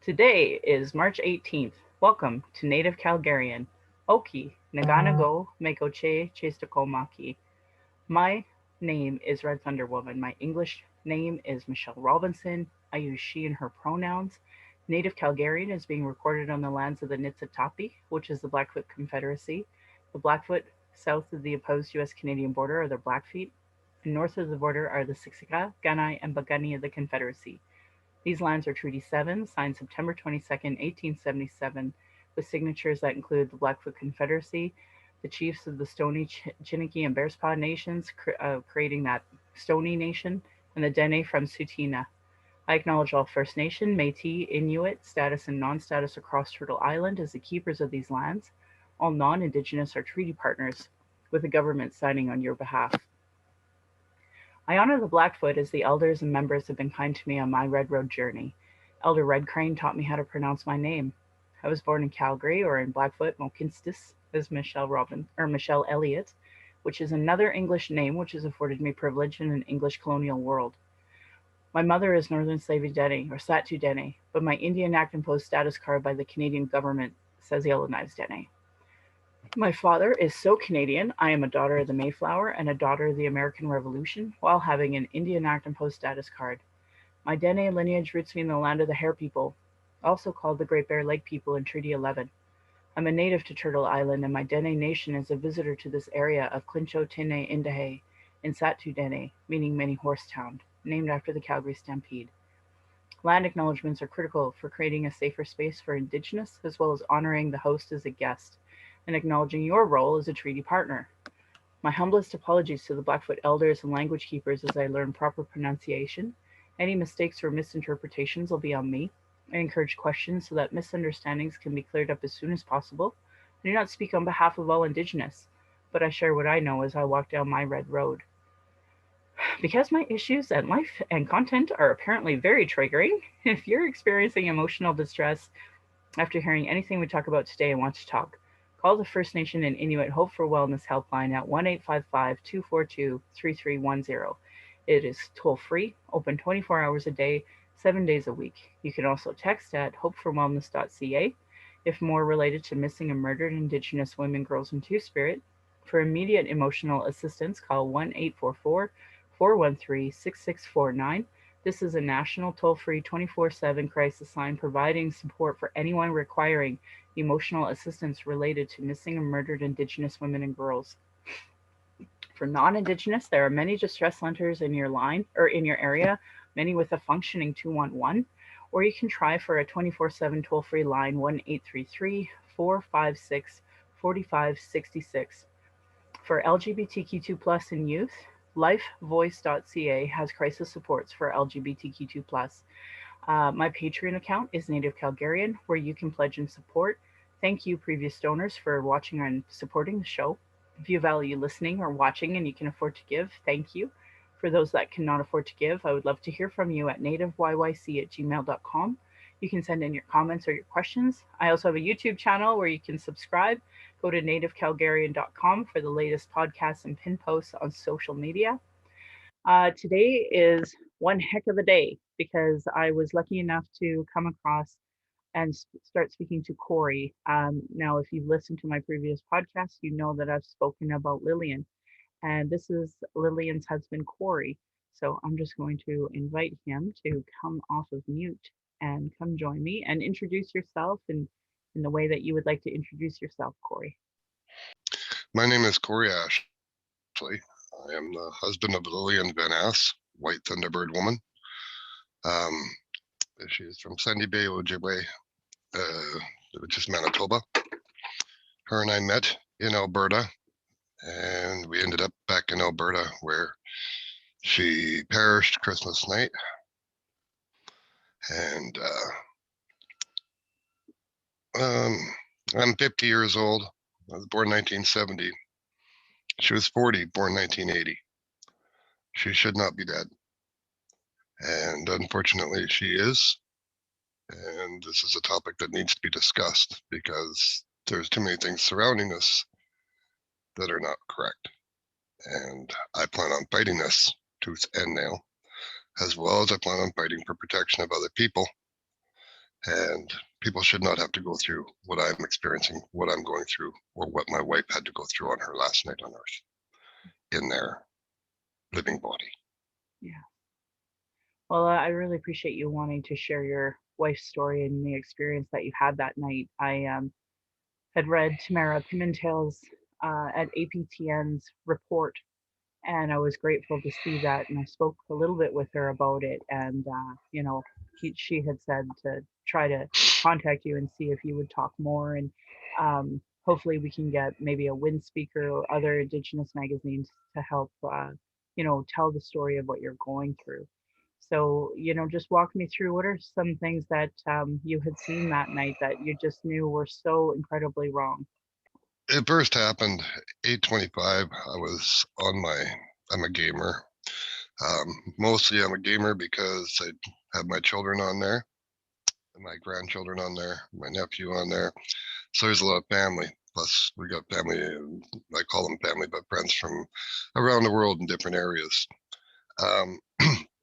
Today is March 18th. Welcome to Native Calgarian. Oki, Naganago, Mekoche, Chestakomaki. My name is Red Thunder Woman. My English name is Michelle Robinson. I use she and her pronouns. Native Calgarian is being recorded on the lands of the Nitsitapi, which is the Blackfoot Confederacy. The Blackfoot south of the opposed U.S. Canadian border are the Blackfeet, and north of the border are the Siksika, Ganai, and Bagani of the Confederacy. These lines are Treaty 7, signed September 22nd, 1877, with signatures that include the Blackfoot Confederacy, the chiefs of the Stoney, Chiniki, and Bearspaw nations, creating that Stoney Nation, and the Dene from Tsuut'ina. I acknowledge all First Nation, Métis, Inuit, status and non-status across Turtle Island as the keepers of these lands. All non-Indigenous are treaty partners, with the government signing on your behalf. I honor the Blackfoot as the elders and members have been kind to me on my Red Road journey. Elder Red Crane taught me how to pronounce my name. I was born in Calgary, or in Blackfoot, Mokinstis, as Michelle Elliott, which is another English name which has afforded me privilege in an English colonial world. My mother is Northern Slavey Dene, or Satu Dene, but my Indian Act imposed status card by the Canadian government says Yellowknives Dene. My father is so Canadian. I am a daughter of the Mayflower and a daughter of the American Revolution while having an Indian Act imposed status card. My Dene lineage roots me in the land of the Hare people, also called the Great Bear Lake people in Treaty 11. I'm a native to Turtle Island, and my Dene nation is a visitor to this area of Clincho Tine Indahe in Satu Dene, meaning many horse town, named after the Calgary Stampede. Land acknowledgements are critical for creating a safer space for Indigenous, as well as honoring the host as a guest and acknowledging your role as a treaty partner. My humblest apologies to the Blackfoot elders and language keepers as I learn proper pronunciation. Any mistakes or misinterpretations will be on me. I encourage questions so that misunderstandings can be cleared up as soon as possible. I do not speak on behalf of all Indigenous, but I share what I know as I walk down my red road. Because my issues and life and content are apparently very triggering, if you're experiencing emotional distress after hearing anything we talk about today and want to talk, call the First Nation and Inuit Hope for Wellness helpline at 1-855-242-3310. It is toll free, open 24 hours a day, 7 days a week. You can also text at hopeforwellness.ca if more related to missing and murdered Indigenous women, girls, and Two Spirit. For immediate emotional assistance, call 1-844-413-6649. This is a national toll-free 24/7 crisis line providing support for anyone requiring emotional assistance related to missing and murdered Indigenous women and girls. For non-Indigenous, there are many distress centers in your line or in your area, many with a functioning 211, or you can try for a 24/7 toll-free line 1-833-456-4566. For LGBTQ2 plus and youth, lifevoice.ca has crisis supports for LGBTQ2 plus. My Patreon account is Native Calgarian, where you can pledge and support. Thank you, previous donors, for watching and supporting the show. If you value listening or watching and you can afford to give, thank you. For those that cannot afford to give, I would love to hear from you at nativeyyc@gmail.com. You can send in your comments or your questions. I also have a YouTube channel where you can subscribe. Go to nativecalgarian.com for the latest podcasts and pin posts on social media. Today is one heck of a day because I was lucky enough to come across and start speaking to Cory. Now, if you've listened to my previous podcast, you know that I've spoken about Lillian, and this is Lillian's husband, Cory. So I'm just going to invite him to come off of mute and come join me and introduce yourself in the way that you would like to introduce yourself, Cory. My name is Cory Ashley. I am the husband of Lillian Van Ass, White Thunderbird woman. Um, she is from Sandy Bay, Ojibwe, which is Manitoba. Her and I met in Alberta, and we ended up back in Alberta where she perished Christmas night. And I'm 50 years old. I was born 1970. She was 40, born 1980. She should not be dead. And unfortunately, she is. And this is a topic that needs to be discussed because there's too many things surrounding this that are not correct. And I plan on fighting this tooth and nail, as well as I plan on fighting for protection of other people And people should not have to go through what I'm experiencing, what I'm going through, or what my wife had to go through on her last night on earth in their living body. Yeah. Well, I really appreciate you wanting to share your wife's story and the experience that you had that night. I had read Tamara Pimentel's at APTN's report, and I was grateful to see that. And I spoke a little bit with her about it, and she had said to try to contact you and see if you would talk more, and hopefully we can get maybe a Wind Speaker or other Indigenous magazines to help, tell the story of what you're going through. So, just walk me through what are some things that you had seen that night that you just knew were so incredibly wrong. It first happened 8:25. I'm a gamer. Mostly I'm a gamer because I have my children on there, my grandchildren on there, my nephew on there. So there's a lot of family. Plus, we got family, I call them family, but friends from around the world in different areas. Um,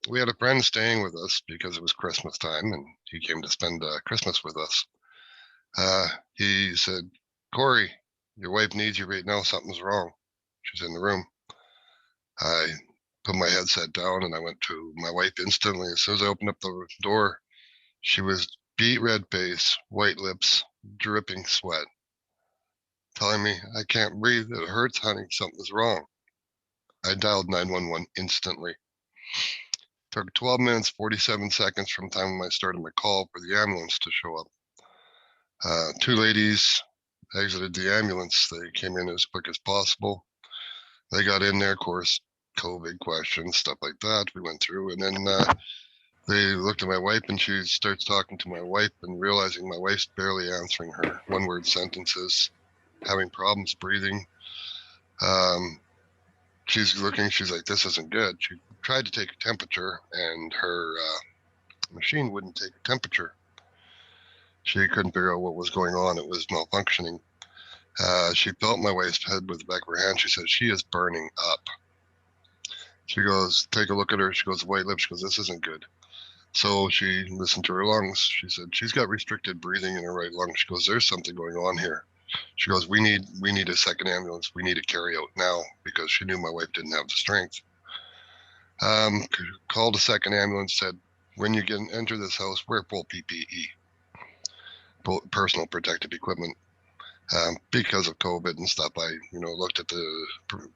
we had a friend staying with us because it was Christmas time, and he came to spend Christmas with us. He said, Cory, your wife needs you right now. Something's wrong. She's in the room. I put my headset down and I went to my wife instantly. As soon as I opened up the door, she was beet red face, white lips, dripping sweat, telling me, I can't breathe. It hurts, honey. Something's wrong. I dialed 911 instantly. Took 12 minutes, 47 seconds from the time I started my call for the ambulance to show up. Two ladies exited the ambulance. They came in as quick as possible. They got in there, of course, COVID questions, stuff like that. We went through, and then they looked at my wife, and she starts talking to my wife and realizing my wife's barely answering her one-word sentences, having problems breathing. Um, she's looking, she's like, this isn't good. She tried to take a temperature, and her machine wouldn't take a temperature. She couldn't figure out what was going on. It was malfunctioning. She felt my wife's head with the back of her hand. She said, she is burning up. She goes, take a look at her. She goes, white lips. She goes, this isn't good. So she listened to her lungs. She said, she's got restricted breathing in her right lung. She goes, there's something going on here. She goes, we need a second ambulance. We need to carry out now, because she knew my wife didn't have the strength. Called a second ambulance, said, when you enter this house, wear full PPE, personal protective equipment. Because of COVID and stuff, I looked at the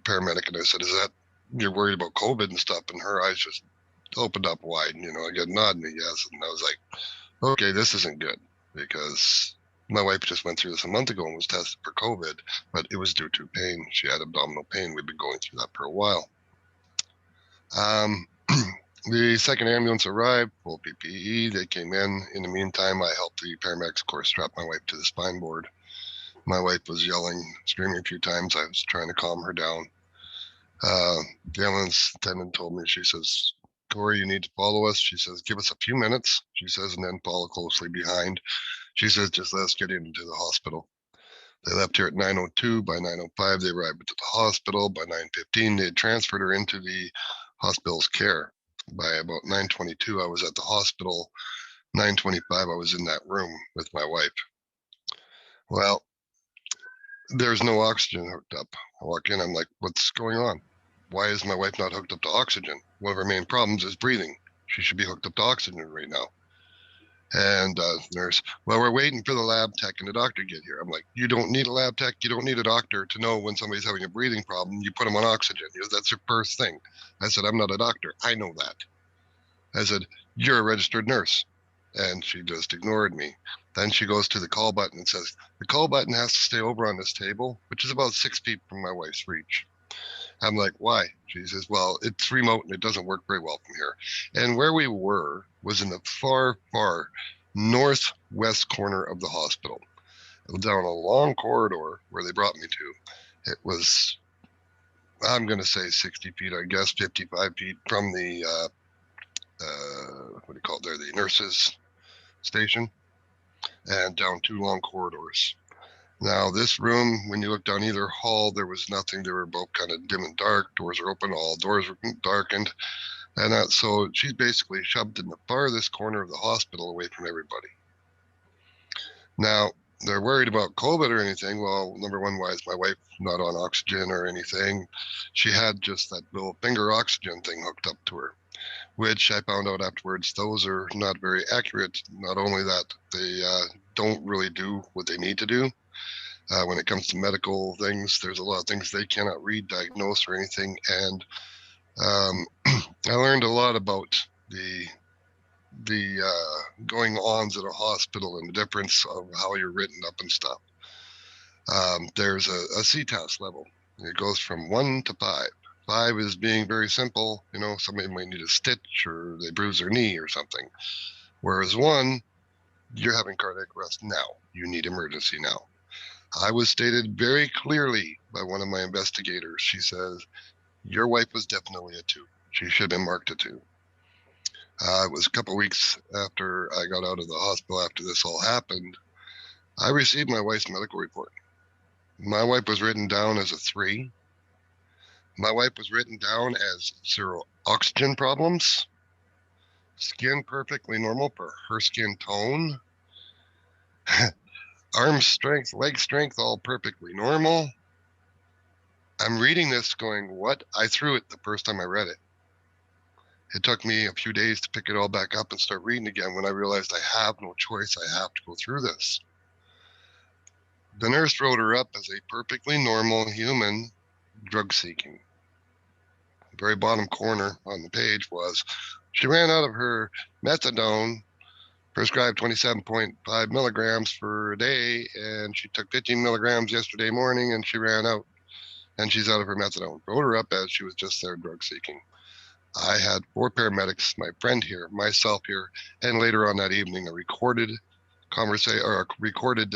paramedic and I said, is that, you're worried about COVID and stuff? And her eyes just opened up wide. I got nodding a yes, and I was like, okay, this isn't good, because my wife just went through this a month ago and was tested for COVID, but it was due to pain. She had abdominal pain. We've been going through that for a while. The second ambulance arrived, full PPE. They came in. In the meantime, I helped the paramedics, of course, strap my wife to the spine board. My wife was yelling, screaming a few times. I was trying to calm her down. The ambulance attendant told me, she says, Cory, you need to follow us. She says, give us a few minutes. She says, and then follow closely behind. She says, just let us get into the hospital. They left here at 9:02. By 9:05, they arrived at the hospital. By 9:15, they had transferred her into the hospital's care. By about 9:22, I was at the hospital. 9:25, I was in that room with my wife. Well, there's no oxygen hooked up. I walk in, I'm like, what's going on? Why is my wife not hooked up to oxygen? One of her main problems is breathing. She should be hooked up to oxygen right now. And nurse, well, we're waiting for the lab tech and the doctor to get here. I'm like, you don't need a lab tech. You don't need a doctor to know when somebody's having a breathing problem. You put them on oxygen. That's your first thing. I said, I'm not a doctor. I know that. I said, you're a registered nurse. And she just ignored me. Then she goes to the call button and says, the call button has to stay over on this table, which is about 6 feet from my wife's reach. I'm like, why? She says, well, it's remote and it doesn't work very well from here. And where we were was in the far, far northwest corner of the hospital. It was down a long corridor where they brought me to. It was, I'm going to say 60 feet, I guess, 55 feet from the, what do you call it there, the nurses' station, and down two long corridors. Now, this room, when you look down either hall, there was nothing. They were both kind of dim and dark. Doors were open, all doors were darkened. And so she's basically shoved in the farthest corner of the hospital away from everybody. Now, they're worried about COVID or anything. Well, number one, why is my wife not on oxygen or anything? She had just that little finger oxygen thing hooked up to her, which I found out afterwards, those are not very accurate. Not only that, they don't really do what they need to do. When it comes to medical things, there's a lot of things they cannot read, diagnose, or anything. And um, I learned a lot about the going ons at a hospital and the difference of how you're written up and stuff. There's a CTAS level. It goes from 1 to 5. 5 is being very simple. Somebody might need a stitch or they bruise their knee or something. Whereas 1, you're having cardiac arrest now. You need emergency now. I was stated very clearly by one of my investigators. She says, your wife was definitely a 2. She should have been marked a 2. It was a couple of weeks after I got out of the hospital after this all happened. I received my wife's medical report. My wife was written down as a 3. My wife was written down as 0 oxygen problems, skin perfectly normal for her skin tone, arm strength, leg strength, all perfectly normal. I'm reading this going, what? I threw it the first time I read it. It took me a few days to pick it all back up and start reading again when I realized I have no choice. I have to go through this. The nurse wrote her up as a perfectly normal human drug seeking. The very bottom corner on the page was she ran out of her methadone, prescribed 27.5 milligrams per day, and she took 15 milligrams yesterday morning and she ran out and she's out of her methadone. Wrote her up as she was just there drug seeking. I had 4 paramedics, my friend here, myself here, and later on that evening, a recorded conversation or a recorded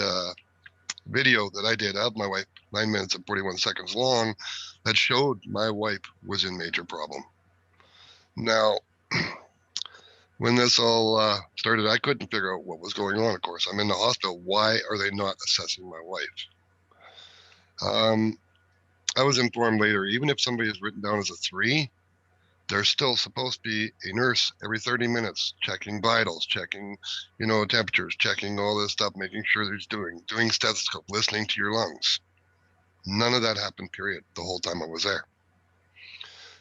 video that I did of my wife, 9 minutes and 41 seconds long, that showed my wife was in major problem. Now, when this all started, I couldn't figure out what was going on. Of course, I'm in the hospital. Why are they not assessing my wife? I was informed later, even if somebody is written down as a 3, there's still supposed to be a nurse every 30 minutes checking vitals, checking, temperatures, checking all this stuff, making sure there's doing stethoscope, listening to your lungs. None of that happened, period, the whole time I was there.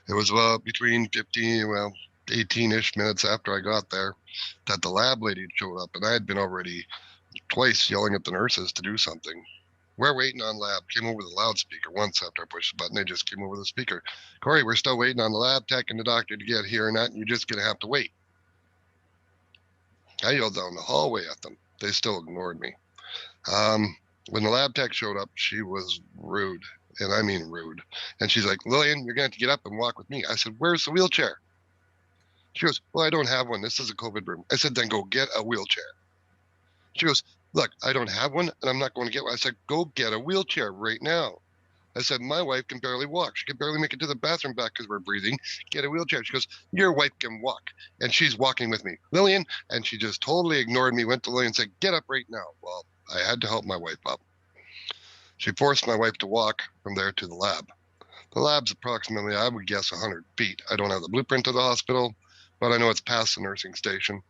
It was between 18-ish minutes after I got there that the lab lady showed up, and I had been already twice yelling at the nurses to do something. We're waiting on lab. Came over the loudspeaker once after I pushed the button. They just came over the speaker. Cory, we're still waiting on the lab tech and the doctor to get here and that, and you're just going to have to wait. I yelled down the hallway at them. They still ignored me. When the lab tech showed up, she was rude, and I mean rude. And she's like, Lillian, you're going to have to get up and walk with me. I said, where's the wheelchair? She goes, well, I don't have one. This is a COVID room. I said, then go get a wheelchair. She goes, look, I don't have one, and I'm not going to get one. I said, go get a wheelchair right now. I said, my wife can barely walk. She can barely make it to the bathroom back because we're breathing. Get a wheelchair. She goes, your wife can walk. And she's walking with me. Lillian, and she just totally ignored me, went to Lillian and said, get up right now. Well, I had to help my wife up. She forced my wife to walk from there to the lab. The lab's approximately, I would guess, 100 feet. I don't have the blueprint of the hospital, but I know it's past the nursing station,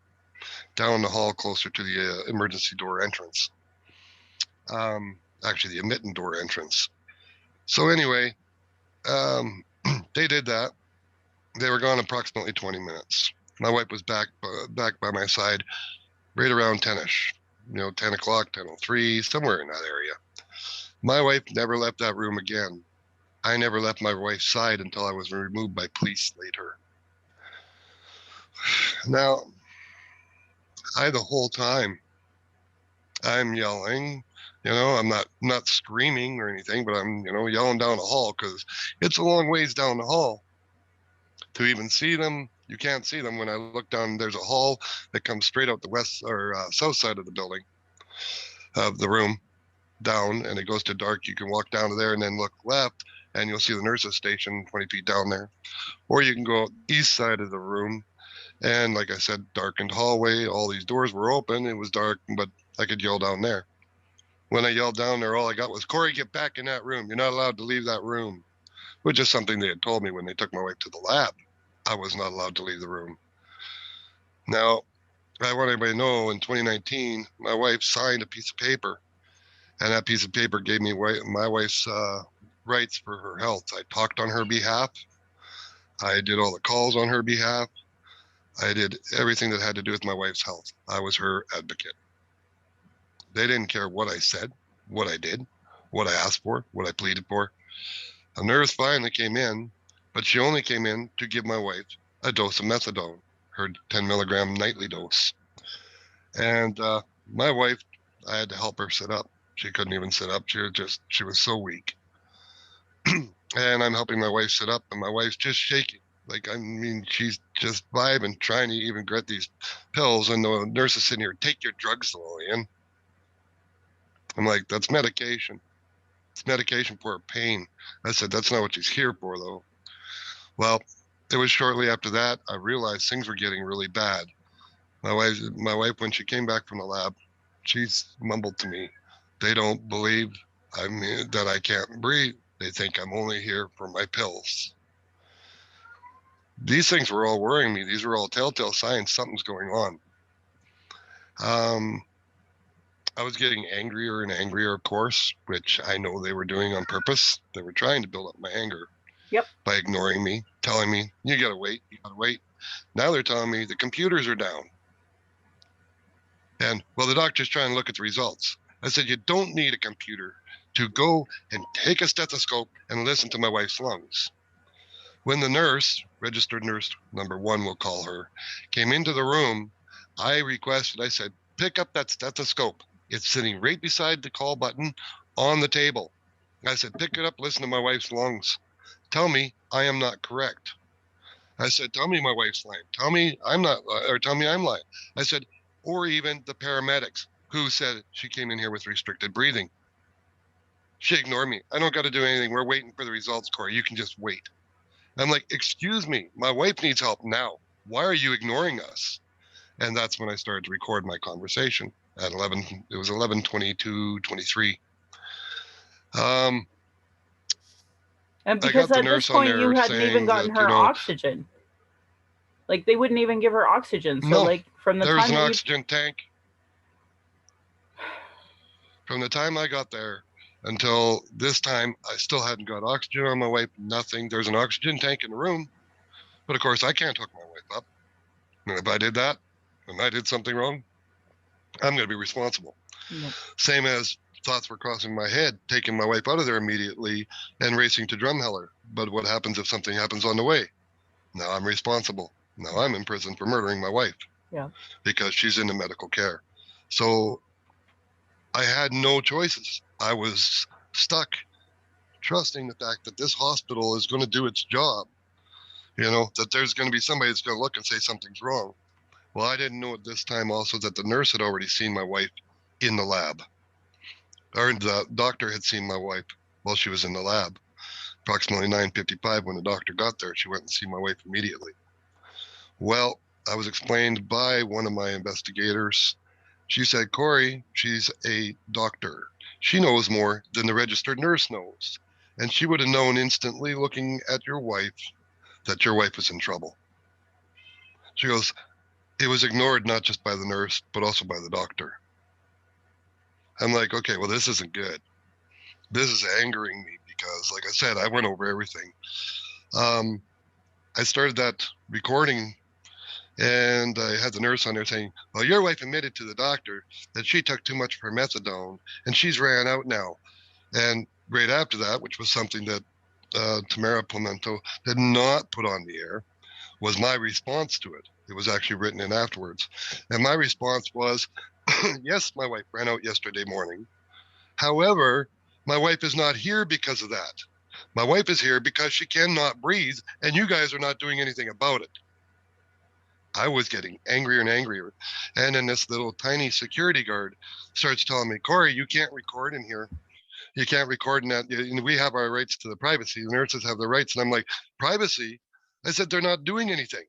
down the hall closer to the emergency door entrance. Actually, the admitting door entrance. So anyway, they did that. They were gone approximately 20 minutes. My wife was back by my side right around 10-ish, 10 o'clock, 10:03, somewhere in that area. My wife never left that room again. I never left my wife's side until I was removed by police later. Now, the whole time, I'm yelling, I'm not screaming or anything, but I'm, yelling down the hall because it's a long ways down the hall to even see them. You can't see them. When I look down, there's a hall that comes straight out the west or south side of the building, of the room down, and it goes to dark. You can walk down to there and then look left and you'll see the nurses station 20 feet down there. Or you can go east side of the room. And like I said, darkened hallway, all these doors were open. It was dark, but I could yell down there. When I yelled down there, all I got was, Cory, get back in that room. You're not allowed to leave that room, which is something they had told me when they took my wife to the lab. I was not allowed to leave the room. Now, I want everybody to know in 2019, my wife signed a piece of paper, and that piece of paper gave me my wife's rights for her health. I talked on her behalf. I did all the calls on her behalf. I did everything that had to do with my wife's health. I was her advocate. They didn't care what I said, what I did, what I asked for, what I pleaded for. A nurse finally came in, but she only came in to give my wife a dose of methadone, her 10 milligram nightly dose. And my wife, I had to help her sit up. She couldn't even sit up. She was so weak. And I'm helping my wife sit up, and my wife's just shaking. Like, I mean, she's just vibing, trying to even get these pills. And the nurse is sitting here, take your drugs, Lillian. I'm like, that's medication. It's medication for her pain. I said, that's not what she's here for, though. Well, it was shortly after that I realized things were getting really bad. My wife, when she came back from the lab, she's mumbled to me, "They don't believe that I can't breathe. They think I'm only here for my pills." These things were all worrying me. These were all telltale signs something's going on. Um, I was getting angrier and angrier, of course, which I know they were doing on purpose. They were trying to build up my anger Yep. by ignoring me, telling me, "You gotta wait, you gotta wait." Now they're telling me the computers are down. And, well, the doctor's trying to look at the results. I said, you don't need a computer to go and take a stethoscope and listen to my wife's lungs. When the nurse, registered nurse number one, we'll call her, came into the room, I said, pick up that stethoscope. It's sitting right beside the call button on the table. I said, pick it up, listen to my wife's lungs. Tell me I am not correct. I said, tell me my wife's lying. Tell me I'm not, or tell me I'm lying. I said, or even the paramedics who said she came in here with restricted breathing. She ignored me. I don't got to do anything. We're waiting for the results, Cory. You can just wait. I'm like, excuse me, my wife needs help now. Why are you ignoring us? And that's when I started to record my conversation at 11. It was 11:22:23. Um, And I because got the at this nurse on point you there hadn't even saying gotten that, her oxygen. Like they wouldn't even give her oxygen. So no, like from the there was time an that you oxygen tank. From the time I got there until this time, I still hadn't got oxygen on my wife, nothing. There's an oxygen tank in the room, but of course, I can't hook my wife up. And if I did that and I did something wrong, I'm going to be responsible. Yep. Same as thoughts were crossing my head, taking my wife out of there immediately and racing to Drumheller. But what happens if something happens on the way? Now I'm responsible. Now I'm in prison for murdering my wife Yeah. because she's in the medical care. So I had no choices. I was stuck trusting the fact that this hospital is going to do its job, that there's going to be somebody that's going to look and say something's wrong. Well, I didn't know at this time also that the nurse had already seen my wife in the lab, or the doctor had seen my wife while she was in the lab. Approximately 9:55 when the doctor got there, she went and see my wife immediately. Well, I was explained by one of my investigators. She said, Cory, she's a doctor. She knows more than the registered nurse knows. And she would have known instantly looking at your wife that your wife was in trouble. She goes, it was ignored not just by the nurse, but also by the doctor. I'm like, okay, well, this isn't good. This is angering me because, like I said, I went over everything. I started that recording and I had the nurse on there saying, well, your wife admitted to the doctor that she took too much of her methadone and she's ran out now. And right after that, which was something that Tamara Pimento did not put on the air, was my response to it. It was actually written in afterwards. And my response was, yes, my wife ran out yesterday morning. However, my wife is not here because of that. My wife is here because she cannot breathe, and you guys are not doing anything about it. I was getting angrier and angrier. And then this little tiny security guard starts telling me, Cory, you can't record in here. You can't record in that. We have our rights to the privacy. The nurses have the rights. And I'm like, privacy? I said, they're not doing anything.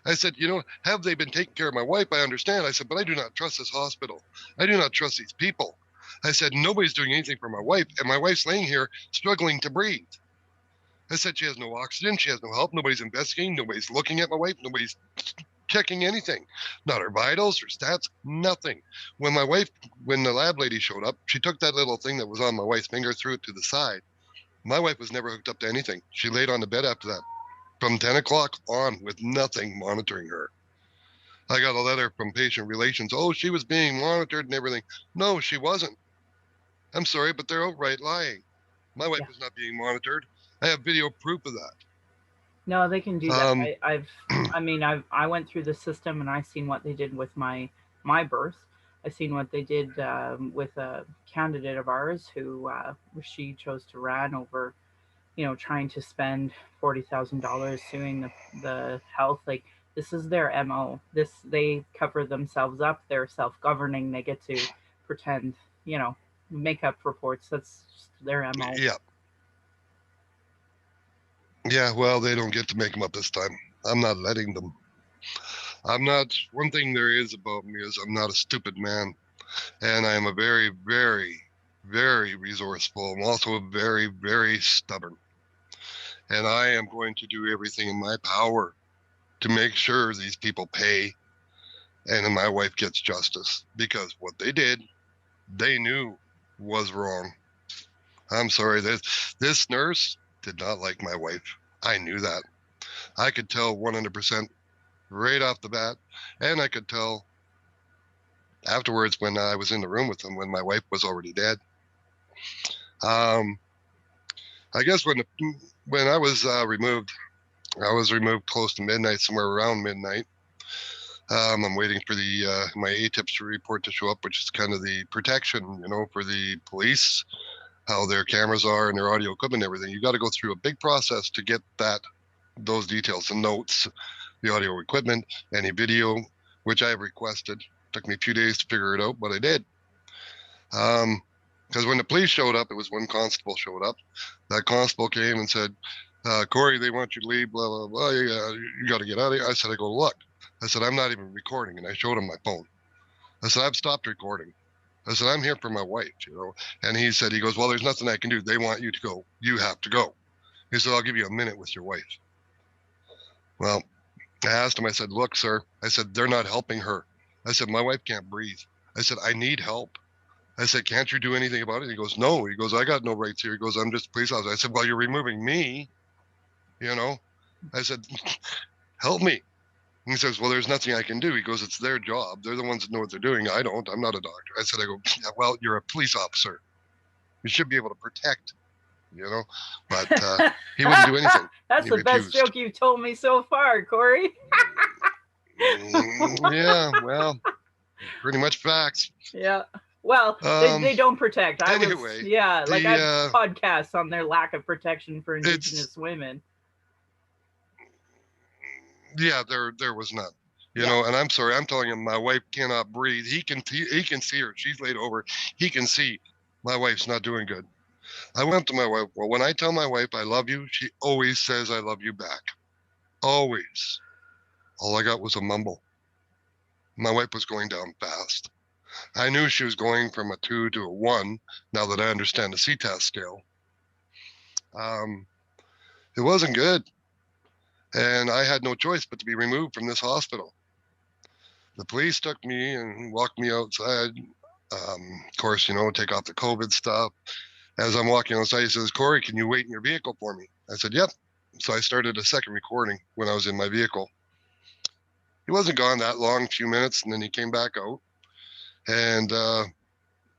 I said, have they been taking care of my wife? I understand. I said, but I do not trust this hospital. I do not trust these people. I said, nobody's doing anything for my wife. And my wife's laying here struggling to breathe. I said, she has no oxygen. She has no help. Nobody's investigating. Nobody's looking at my wife. Nobody's checking anything, not her vitals, her stats, nothing. When my wife, when the lab lady showed up, she took that little thing that was on my wife's finger, threw it to the side. My wife was never hooked up to anything. She laid on the bed after that from 10 o'clock on with nothing monitoring her. I got a letter from patient relations. Oh, she was being monitored and everything. No, she wasn't. I'm sorry, but they're outright lying. My wife Yeah. was not being monitored. I have video proof of No, they can do that. that. I went through the system and I seen what they did with my birth. I seen what they did with a candidate of ours who she chose to run over, trying to spend $40,000 suing the health. Like this is their mo. This they cover themselves up. They're self governing. They get to pretend, you know, make up reports. That's just their mo. Yeah. Yeah, well, they don't get to make them up this time. I'm not letting them. I'm not, one thing there is about me is I'm not a stupid man. And I am a very, very, very resourceful. I'm also very, very stubborn. And I am going to do everything in my power to make sure these people pay and my wife gets justice because what they did, they knew was wrong. I'm sorry, this nurse did not like my wife. I knew that. I could tell 100% right off the bat. And I could tell afterwards when I was in the room with them when my wife was already dead. Um, I guess when I was removed close to midnight, somewhere around midnight. I'm waiting for the my ATIPS report to show up, which is kind of the protection, for the police, how their cameras are and their audio equipment and everything. You got to go through a big process to get those details, the notes, the audio equipment, any video, which I have requested. Took me a few days to figure it out, but I did. Because when the police showed up, it was one constable showed up. That constable came and said, Cory, they want you to leave, blah, blah, blah. You got to get out of here. I said, I go, look. I said, I'm not even recording. And I showed him my phone. I said, I've stopped recording. I said, I'm here for my wife. And he said, he goes, well, there's nothing I can do. They want you to go. You have to go. He said, I'll give you a minute with your wife. Well, I asked him, I said, look, sir, I said, they're not helping her. I said, my wife can't breathe. I said, I need help. I said, can't you do anything about it? He goes, no. He goes, I got no rights here. He goes, I'm just a police officer. I said, well, you're removing me. I said, help me. And he says, well, there's nothing I can do. He goes, it's their job. They're the ones that know what they're doing. I don't. I'm not a doctor. I said, I go, yeah, well, you're a police officer. You should be able to protect, but he wouldn't do anything. That's He the best refused. joke you've told me so far, Cory. Yeah, well, pretty much facts. Yeah. Well, they don't protect. Anyway, like I've the podcasts on their lack of protection for it's Indigenous women. yeah, there was none. Yeah. And I'm sorry, I'm telling him my wife cannot breathe. He can see her. She's laid over. He can see my wife's not doing good. I went up to my wife. Well, when I tell my wife I love you, she always says I love you back. Always. All I got was a mumble. My wife was going down fast. I knew she was going from a 2 to a 1 now that I understand the CTAS scale. It wasn't good. And I had no choice but to be removed from this hospital. The police took me and walked me outside. Of course, take off the COVID stuff. As I'm walking outside, he says, Cory, can you wait in your vehicle for me? I said, yep. So I started a second recording when I was in my vehicle. He wasn't gone that long, a few minutes, and then he came back out. And I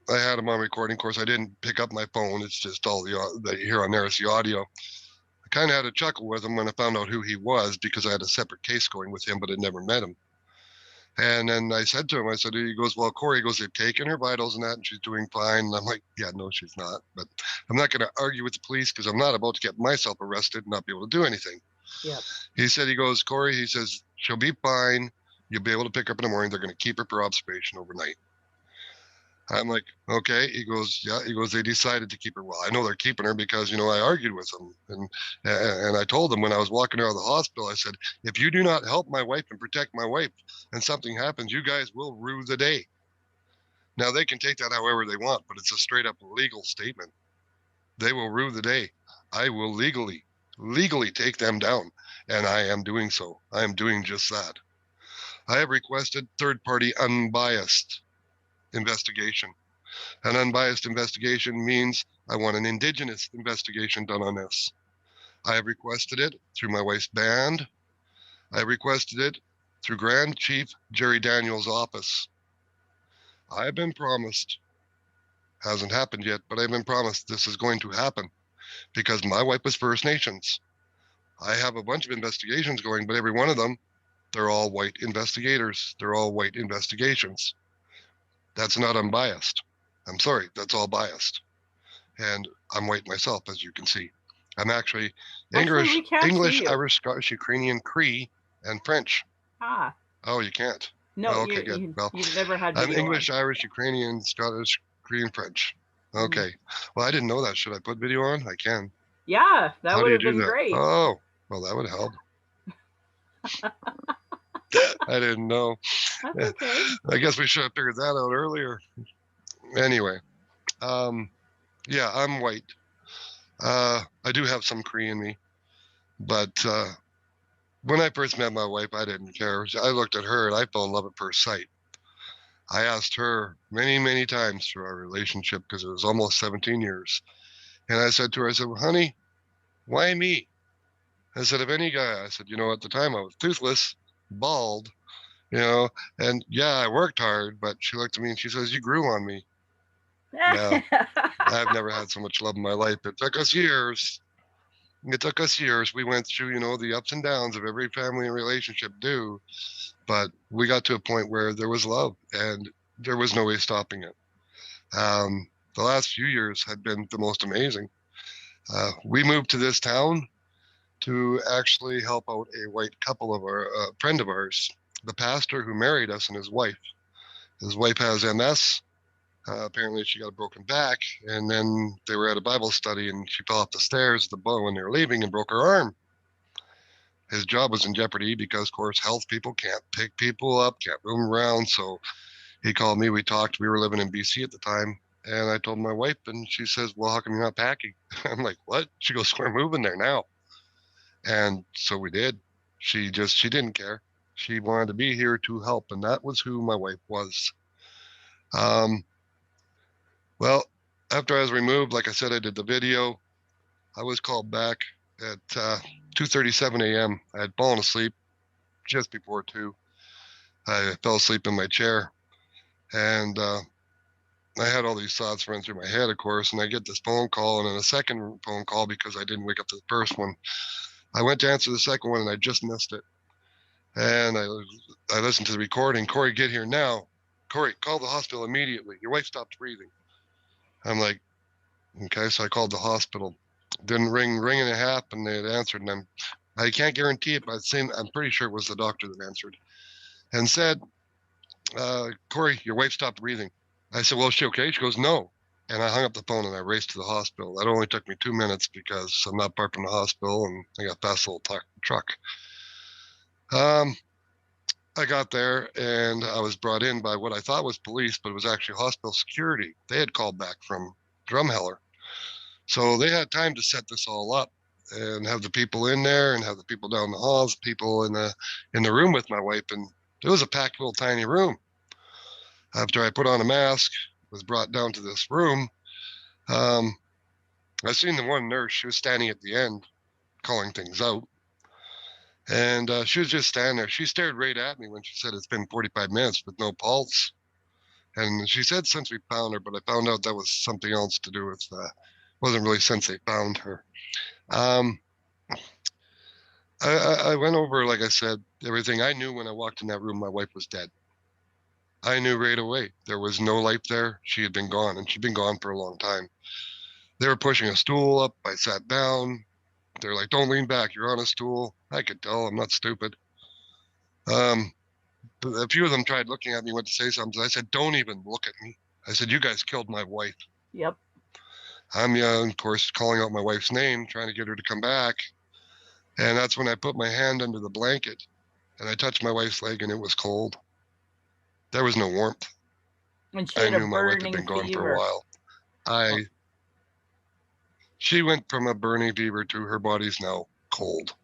had him on recording. Of course, I didn't pick up my phone. It's just all that you hear on there is the audio. I kind of had a chuckle with him when I found out who he was because I had a separate case going with him, but had never met him. And then I said to him, he goes, well, Cory, he goes, they've taken her vitals and that, and she's doing fine. And I'm like, yeah, no, she's not. But I'm not going to argue with the police because I'm not about to get myself arrested and not be able to do anything. Yep. He said, he goes, Cory, he says, she'll be fine. You'll be able to pick her up in the morning. They're going to keep her for observation overnight. I'm like, okay. He goes, yeah. He goes, they decided to keep her. Well, I know they're keeping her because, I argued with them. And I told them when I was walking out of the hospital, I said, if you do not help my wife and protect my wife and something happens, you guys will rue the day. Now, they can take that however they want, but it's a straight up legal statement. They will rue the day. I will legally take them down. And I am doing so. I am doing just that. I have requested third-party unbiased investigation. An unbiased investigation means I want an Indigenous investigation done on this. I have requested it through my wife's band. I have requested it through Grand Chief Jerry Daniels' office. I have been promised, hasn't happened yet, but I've been promised this is going to happen because my wife was First Nations. I have a bunch of investigations going, but every one of them, they're all white investigators. They're all white investigations. That's not unbiased. I'm sorry, that's all biased. And I'm white myself, as you can see. I'm actually Actually, we can't see English, you. Irish, Scottish, Ukrainian, Cree, and French. Ah. Oh, you can't. No, Oh, okay, good. Well, you've never had I'm video on. English, Irish, Ukrainian, Scottish, Cree, and French. Mm. Okay. Well, I didn't know that. Should I put video on? I can. Yeah, that How would do you have do been that? great. Oh, well, that would help. I didn't know. That's okay. I guess we should have figured that out earlier. Anyway, um, yeah, I'm white. I do have some Cree in me, but when I first met my wife, I didn't care. I looked at her and I fell in love at first sight. I asked her many, many times through our relationship because it was almost 17 years. And I said to her, I said, well, honey, why me? I said, of any guy, I said, at the time I was toothless, bald, and yeah, I worked hard, but she looked at me and she says, you grew on me. Yeah, I've never had so much love in my life. It took us years. It took us years. We went through, the ups and downs of every family and relationship do, but we got to a point where there was love and there was no way stopping it. The last few years had been the most amazing. We moved to this town to actually help out a white couple of our friend of ours, the pastor who married us and his wife. His wife has MS. Apparently, she got a broken back, and then they were at a Bible study, and she fell off the stairs when they were leaving and broke her arm. His job was in jeopardy because, of course, health people can't pick people up, can't move them around. So he called me. We talked. We were living in BC at the time, and I told my wife, and she says, "Well, how come you're not packing?" I'm like, "What?" She goes, "We're moving there now." And so we did. She didn't care. She wanted to be here to help, and that was who my wife was. Um, well, after I was removed, like I said, I did the video. I was called back at 2:37 a.m. I had fallen asleep just before 2. I fell asleep in my chair, and I had all these thoughts run through my head, of course, and I get this phone call and then a second phone call because I didn't wake up to the first one. I went to answer the second one and I just missed it. And I listened to the recording. Cory, get here now. Cory, call the hospital immediately. Your wife stopped breathing. I'm like, okay, so I called the hospital. Didn't ring and a half, and they had answered. And I can't guarantee it, but I'm pretty sure it was the doctor that answered and said, Cory, your wife stopped breathing. I said, well, is she okay? She goes, no. And I hung up the phone and I raced to the hospital. That only took me 2 minutes because I'm not far from the hospital and I got past the little truck. I got there and I was brought in by what I thought was police, but it was actually hospital security. They had called back from Drumheller. So they had time to set this all up and have the people in there and have the people down the halls, people in the room with my wife. And it was a packed little tiny room. After I put on a mask, was brought down to this room. Um, I seen the one nurse. She was standing at the end, calling things out, and she was just standing there. She stared right at me when she said it's been 45 minutes with no pulse. And she said since we found her, but I found out that was something else to do with. Wasn't really since they found her. Um, I went over, like I said, everything. I knew when I walked in that room, my wife was dead. I knew right away. There was no life there. She had been gone, and she'd been gone for a long time. They were pushing a stool up. I sat down. They're like, don't lean back. You're on a stool. I could tell. I'm not stupid. Um, a few of them tried looking at me, went to say something. I said, don't even look at me. I said, you guys killed my wife. Yep. I'm, of course, calling out my wife's name, trying to get her to come back. And that's when I put my hand under the blanket and I touched my wife's leg and it was cold. There was no warmth. And she I had a knew my wife had burning been gone for a fever. while. I She went from a burning fever to her body's now cold.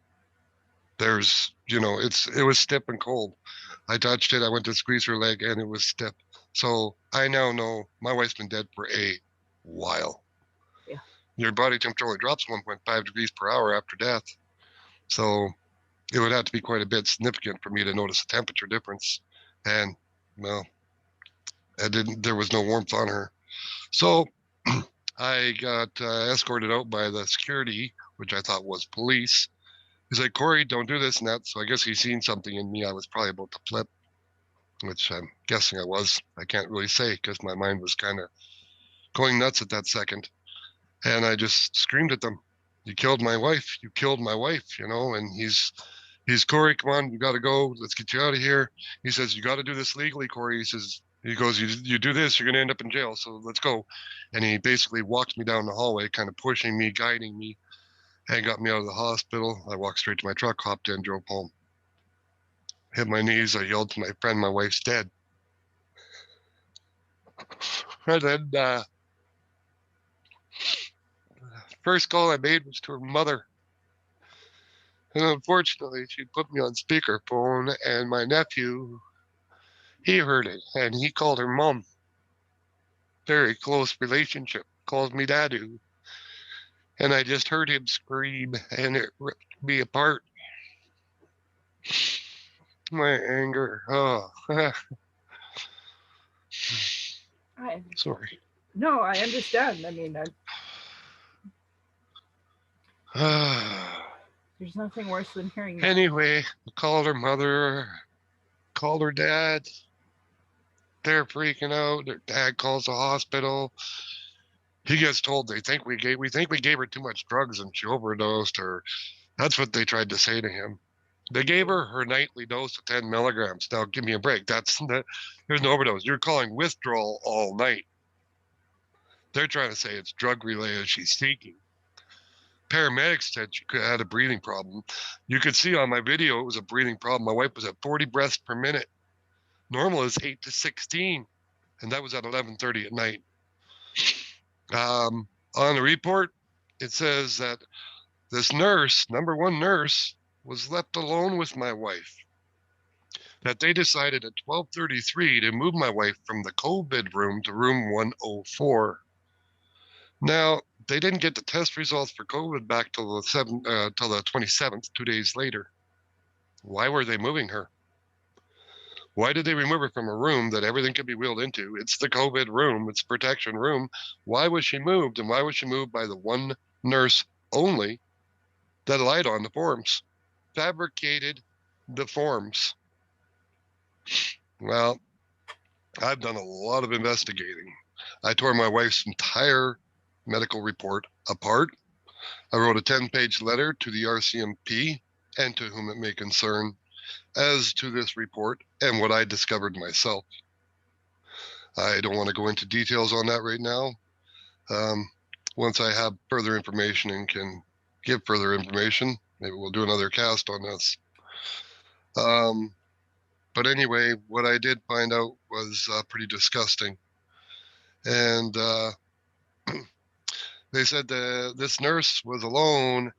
It was stiff and cold. I touched it. I went to squeeze her leg, and it was stiff. So I now know my wife's been dead for a while. Yeah. Your body temperature only drops 1.5 degrees per hour after death. So it would have to be quite a bit significant for me to notice a temperature difference. And well, I didn't. There was no warmth on her. So I got escorted out by the security, which I thought was police. He's like, Cory, don't do this and that. So I guess he's seen something in me. I was probably about to flip, which I'm guessing I was. I can't really say because my mind was kind of going nuts at that second. And I just screamed at them, "You killed my wife! You killed my wife!" You know. And he's Cory, come on, you got to go. Let's get you out of here. He says, "You got to do this legally, Cory." He goes, you do this, you're going to end up in jail. So let's go. And he basically walked me down the hallway, kind of pushing me, guiding me, and got me out of the hospital. I walked straight to my truck, hopped in, drove home. Hit my knees. I yelled to my friend, "My wife's dead." And then first call I made was to her mother. And unfortunately, she put me on speakerphone, and my nephew, he heard it, and he called her mom. Very close relationship. Calls me daddy. And I just heard him scream, and it ripped me apart. My anger. Oh, I, sorry. no, I understand. I mean, there's nothing worse than hearing that. Anyway, I called her mother, called her dad. They're freaking out. Their dad calls the hospital. He gets told we think we gave her too much drugs and she overdosed, or that's what they tried to say to him. They gave her nightly dose of 10 milligrams. Now, give me a break. There's no overdose. You're calling withdrawal all night. They're trying to say it's drug related. She's seeking. Paramedics said she had a breathing problem. You could see on my video it was a breathing problem. My wife was at 40 breaths per minute. Normal is 8 to 16, and that was at 11:30 at night. On the report, it says that this nurse, number one nurse, was left alone with my wife. That they decided at 12:33 to move my wife from the COVID room to room 104. Now, they didn't get the test results for COVID back till the 27th, 2 days later. Why were they moving her? Why did they remove her from a room that everything could be wheeled into? It's the COVID room, it's protection room. Why was she moved? And why was she moved by the one nurse only that lied on the forms? Fabricated the forms. Well, I've done a lot of investigating. I tore my wife's entire medical report apart. I wrote a 10-page letter to the RCMP and to whom it may concern as to this report and what I discovered myself. I don't want to go into details on that right now. Once I have further information and can give further information, maybe we'll do another cast on this. But anyway, what I did find out was pretty disgusting. And they said that this nurse was alone,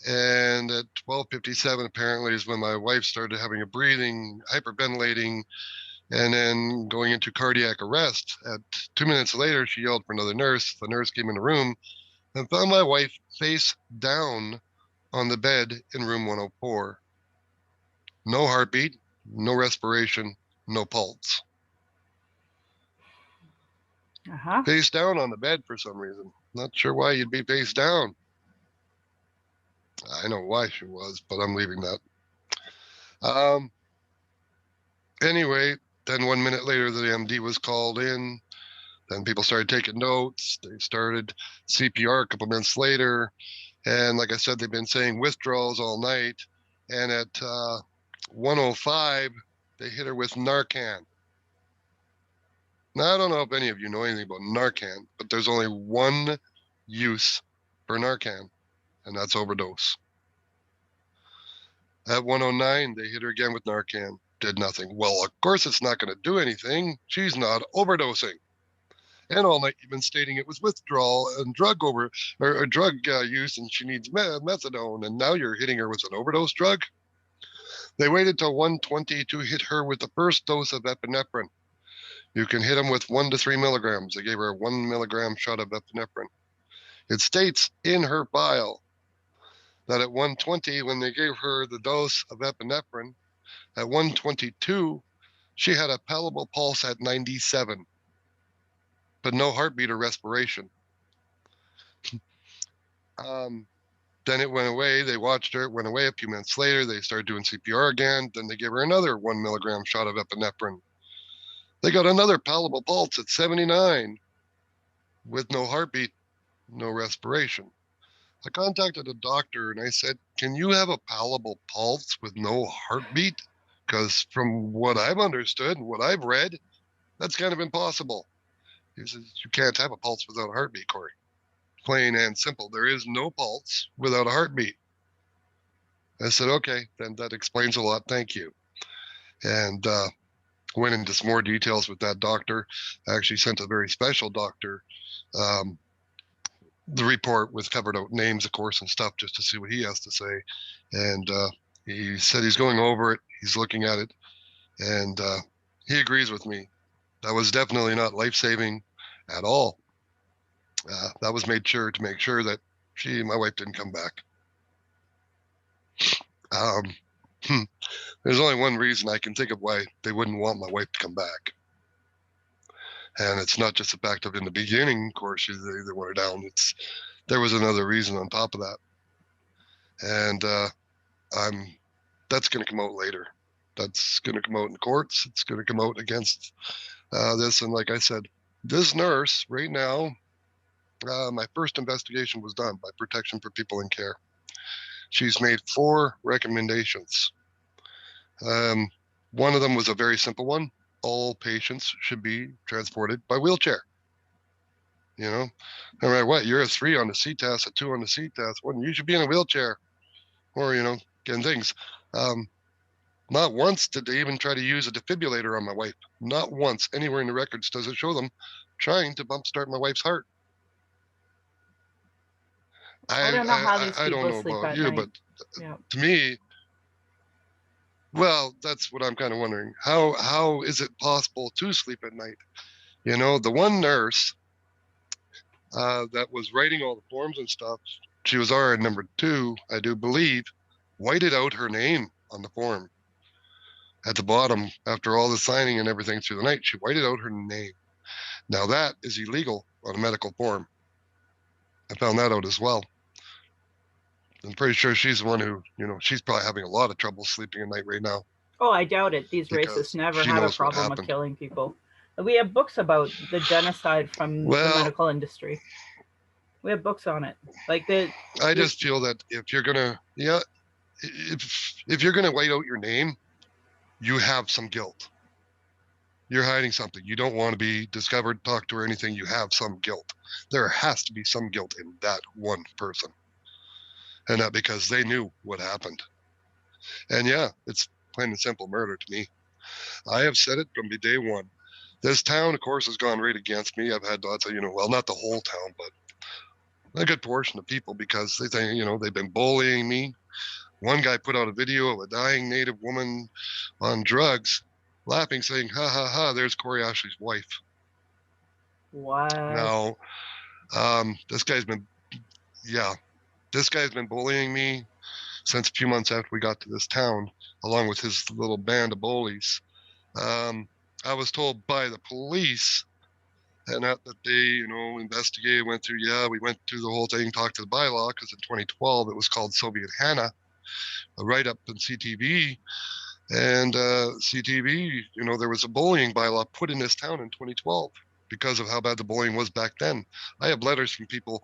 and at 12:57 apparently is when my wife started having a breathing, hyperventilating, and then going into cardiac arrest. At 2 minutes later, she yelled for another nurse. The nurse came in the room and found my wife face down on the bed in room 104. No heartbeat, no respiration, no pulse. Uh-huh. Face down on the bed for some reason. Not sure why you'd be face down. I know why she was, but I'm leaving that. Anyway, then 1 minute later, the MD was called in. Then people started taking notes. They started CPR a couple minutes later. And like I said, they've been saying withdrawals all night. And at 1:05, they hit her with Narcan. Now, I don't know if any of you know anything about Narcan, but there's only one use for Narcan, and that's overdose. At 1:09, they hit her again with Narcan. Did nothing. Well, of course it's not going to do anything. She's not overdosing. And all night you've been stating it was withdrawal and drug use, and she needs methadone. And now you're hitting her with an overdose drug. They waited till 120 to hit her with the first dose of epinephrine. You can hit them with 1 to 3 milligrams. They gave her a 1 milligram shot of epinephrine. It states in her file that at 120, when they gave her the dose of epinephrine, at 122, she had a palpable pulse at 97, but no heartbeat or respiration. Then it went away. They watched her. It went away. A few minutes later, they started doing CPR again. Then they gave her another 1 milligram shot of epinephrine. They got another palpable pulse at 79 with no heartbeat, no respiration. I contacted a doctor and I said, "Can you have a palpable pulse with no heartbeat? Because from what I've understood and what I've read, that's kind of impossible." He says, "You can't have a pulse without a heartbeat, Cory. Plain and simple. There is no pulse without a heartbeat." I said, "Okay, then that explains a lot. Thank you." And went into some more details with that doctor. I actually sent a very special doctor um, the report with covered out names, of course, and stuff just to see what he has to say. And he said he's going over it, he's looking at it, and he agrees with me. That was definitely not life saving at all. That was made sure to make sure that my wife didn't come back. Um, there's only one reason I can think of why they wouldn't want my wife to come back. And it's not just the fact of in the beginning, of course, they went down. There was another reason on top of that. And that's going to come out later. That's going to come out in courts. It's going to come out against this. And like I said, this nurse right now, my first investigation was done by Protection for People in Care. She's made 4 recommendations. One of them was a very simple one. All patients should be transported by wheelchair. You know, no matter what, you're a 3 on the C-test, a 2 on the C-test, well, you should be in a wheelchair or, getting things. Not once did they even try to use a defibrillator on my wife. Not once anywhere in the records does it show them trying to bump start my wife's heart. I don't know how these I don't people know sleep about at you, night. but Yeah. to me, well, that's what I'm kind of wondering. How is it possible to sleep at night? The one nurse that was writing all the forms and stuff, she was RN number 2, I do believe, whited out her name on the form. At the bottom, after all the signing and everything through the night, she whited out her name. Now that is illegal on a medical form. I found that out as well. I'm pretty sure she's the one who, she's probably having a lot of trouble sleeping at night right now Oh, I doubt it. These racists because never she had a knows what problem with happened. killing people. We have books about the genocide from the Well, medical industry. We have books on it. Like the I this just feel that if you're gonna, yeah, if you're gonna white out your name, you have some guilt. You're hiding something. You don't want to be discovered, talked to, or anything. You have some guilt. There has to be some guilt in that one person, and not because they knew what happened. And yeah, it's plain and simple murder to me. I have said it from the day one. This town, of course, has gone right against me. I've had lots of, well, not the whole town, but a good portion of people because they think, they've been bullying me. One guy put out a video of a dying Native woman on drugs, laughing, saying, "Ha ha ha, there's Cory Ashley's wife." what? Now, this guy's been, yeah, this guy's been bullying me since a few months after we got to this town, along with his little band of bullies. I was told by the police, and that they, investigated, went through, yeah, we went through the whole thing, talked to the bylaw, because in 2012 it was called Soviet Hannah, a write-up in CTV, and CTV, there was a bullying bylaw put in this town in 2012 because of how bad the bullying was back then. I have letters from people.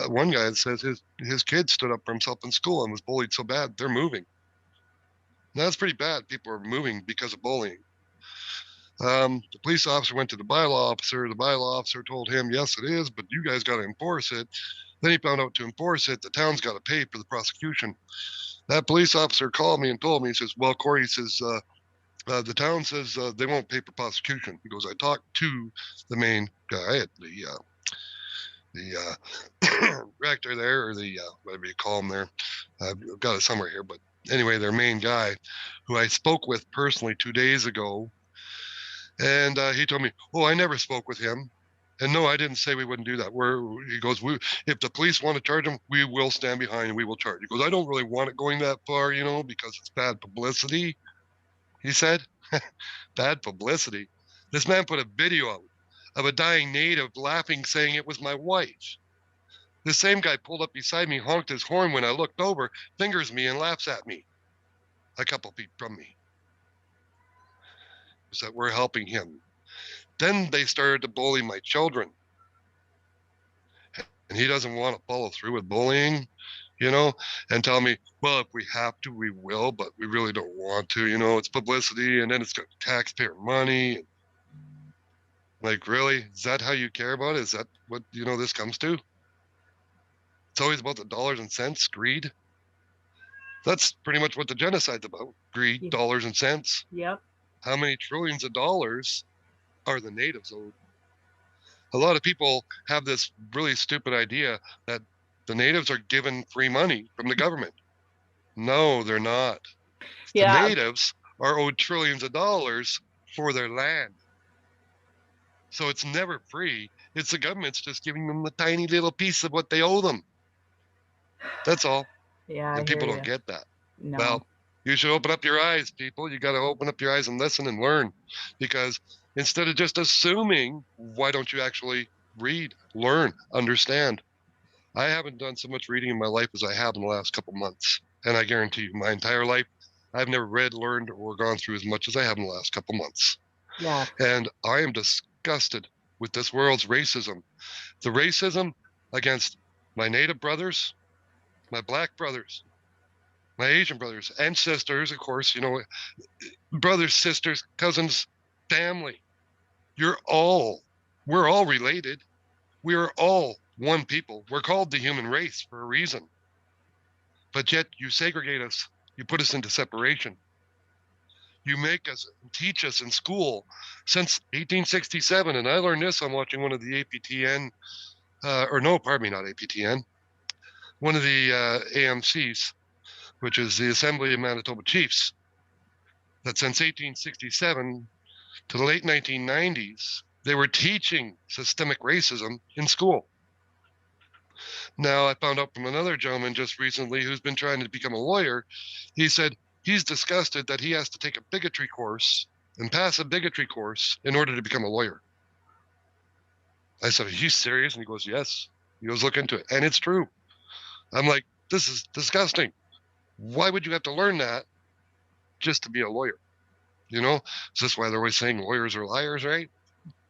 One guy that says his kid stood up for himself in school and was bullied so bad they're moving. Now, that's pretty bad. People are moving because of bullying. The police officer went to the bylaw officer. The bylaw officer told him, yes, it is, but you guys got to enforce it. Then he found out to enforce it, the town's got to pay for the prosecution. That police officer called me and told me, he says, well, Cory, says, the town says they won't pay for prosecution. He goes, I talked to the main guy at the rector there, or the whatever you call him there. I've got it somewhere here, but anyway, their main guy, who I spoke with personally 2 days ago. And he told me, "Oh, I never spoke with him. And no, I didn't say we wouldn't do that." He goes, "If the police want to charge him, we will stand behind and we will charge." He goes, "I don't really want it going that far, because it's bad publicity." He said, "Bad publicity." This man put a video out of a dying native laughing, saying it was my wife. The same guy pulled up beside me, honked his horn when I looked over, fingers me, and laughs at me a couple feet from me. So that we're helping him. Then they started to bully my children, and he doesn't want to follow through with bullying, you know, and tell me, "Well, if we have to, we will, but we really don't want to, it's publicity, and then it's got taxpayer money." Like, really? Is that how you care about it? Is that what, this comes to? It's always about the dollars and cents, greed. That's pretty much what the genocide's about. Greed, Yeah. dollars and cents. Yep. How many trillions of dollars are the natives owed? A lot of people have this really stupid idea that the natives are given free money from the government. No, they're not. The Yeah. natives are owed trillions of dollars for their land. So it's never free. It's the government's just giving them a tiny little piece of what they owe them. That's all. Yeah, I And hear people you. don't get that. No. Well, you should open up your eyes, people. You got to open up your eyes and listen and learn. Because instead of just assuming, why don't you actually read, learn, understand? I haven't done so much reading in my life as I have in the last couple months. And I guarantee you, my entire life, I've never read, learned, or gone through as much as I have in the last couple months. Yeah. And I am disgusted with this world's racism. The racism against my native brothers, my black brothers, my Asian brothers and sisters, of course, brothers, sisters, cousins, family. We're all related. We are all one people. We're called the human race for a reason. But yet you segregate us. You put us into separation. You make us teach us in school since 1867. And I learned this on watching one of the APTN, or no, pardon me, not APTN, one of the AMCs, which is the Assembly of Manitoba Chiefs, that since 1867 to the late 1990s, they were teaching systemic racism in school. Now, I found out from another gentleman just recently who's been trying to become a lawyer. He said he's disgusted that he has to take a bigotry course and pass a bigotry course in order to become a lawyer. I said, "Are you serious?" And he goes, "Yes." He goes, "Look into it." And it's true. I'm like, this is disgusting. Why would you have to learn that just to be a lawyer? Is this why they're always saying lawyers are liars, right?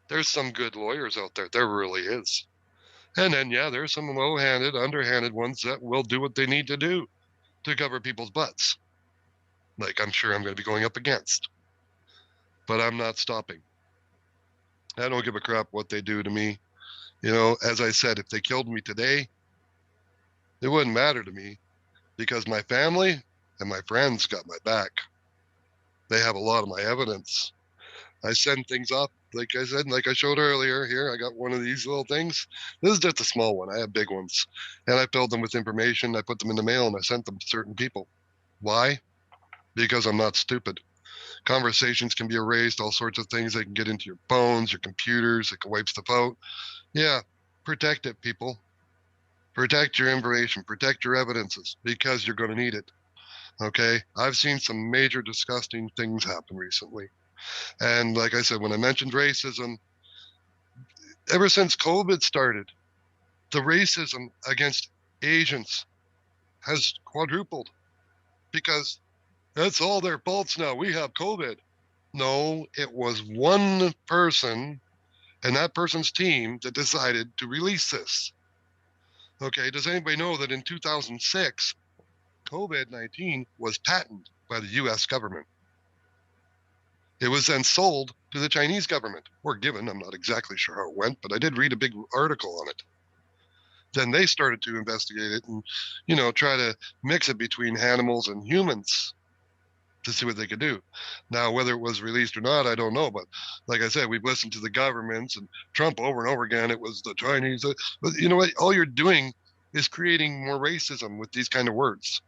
There's some good lawyers out there. There really is. And then, yeah, there's some low-handed, underhanded ones that will do what they need to do to cover people's butts. Like I'm sure I'm going to be going up against. But I'm not stopping. I don't give a crap what they do to me. As I said, if they killed me today, it wouldn't matter to me because my family and my friends got my back. They have a lot of my evidence. I send things off, like I said, like I showed earlier. Here, I got one of these little things. This is just a small one. I have big ones. And I filled them with information. I put them in the mail and I sent them to certain people. Why? Because I'm not stupid. Conversations can be erased, all sorts of things. They can get into your phones, your computers. It can wipe stuff out. Yeah, protect it, people. Protect your information. Protect your evidences because you're going to need it. Okay? I've seen some major disgusting things happen recently. And like I said, when I mentioned racism, ever since COVID started, the racism against Asians has quadrupled because that's all their faults now. We have COVID. No, it was one person and that person's team that decided to release this. Okay, does anybody know that in 2006, COVID-19 was patented by the US government? It was then sold to the Chinese government, or given. I'm not exactly sure how it went, but I did read a big article on it. Then they started to investigate it and, try to mix it between animals and humans to see what they could do. Now, whether it was released or not, I don't know. But like I said, we've listened to the governments and Trump over and over again. It was the Chinese. But you know what? All you're doing is creating more racism with these kind of words.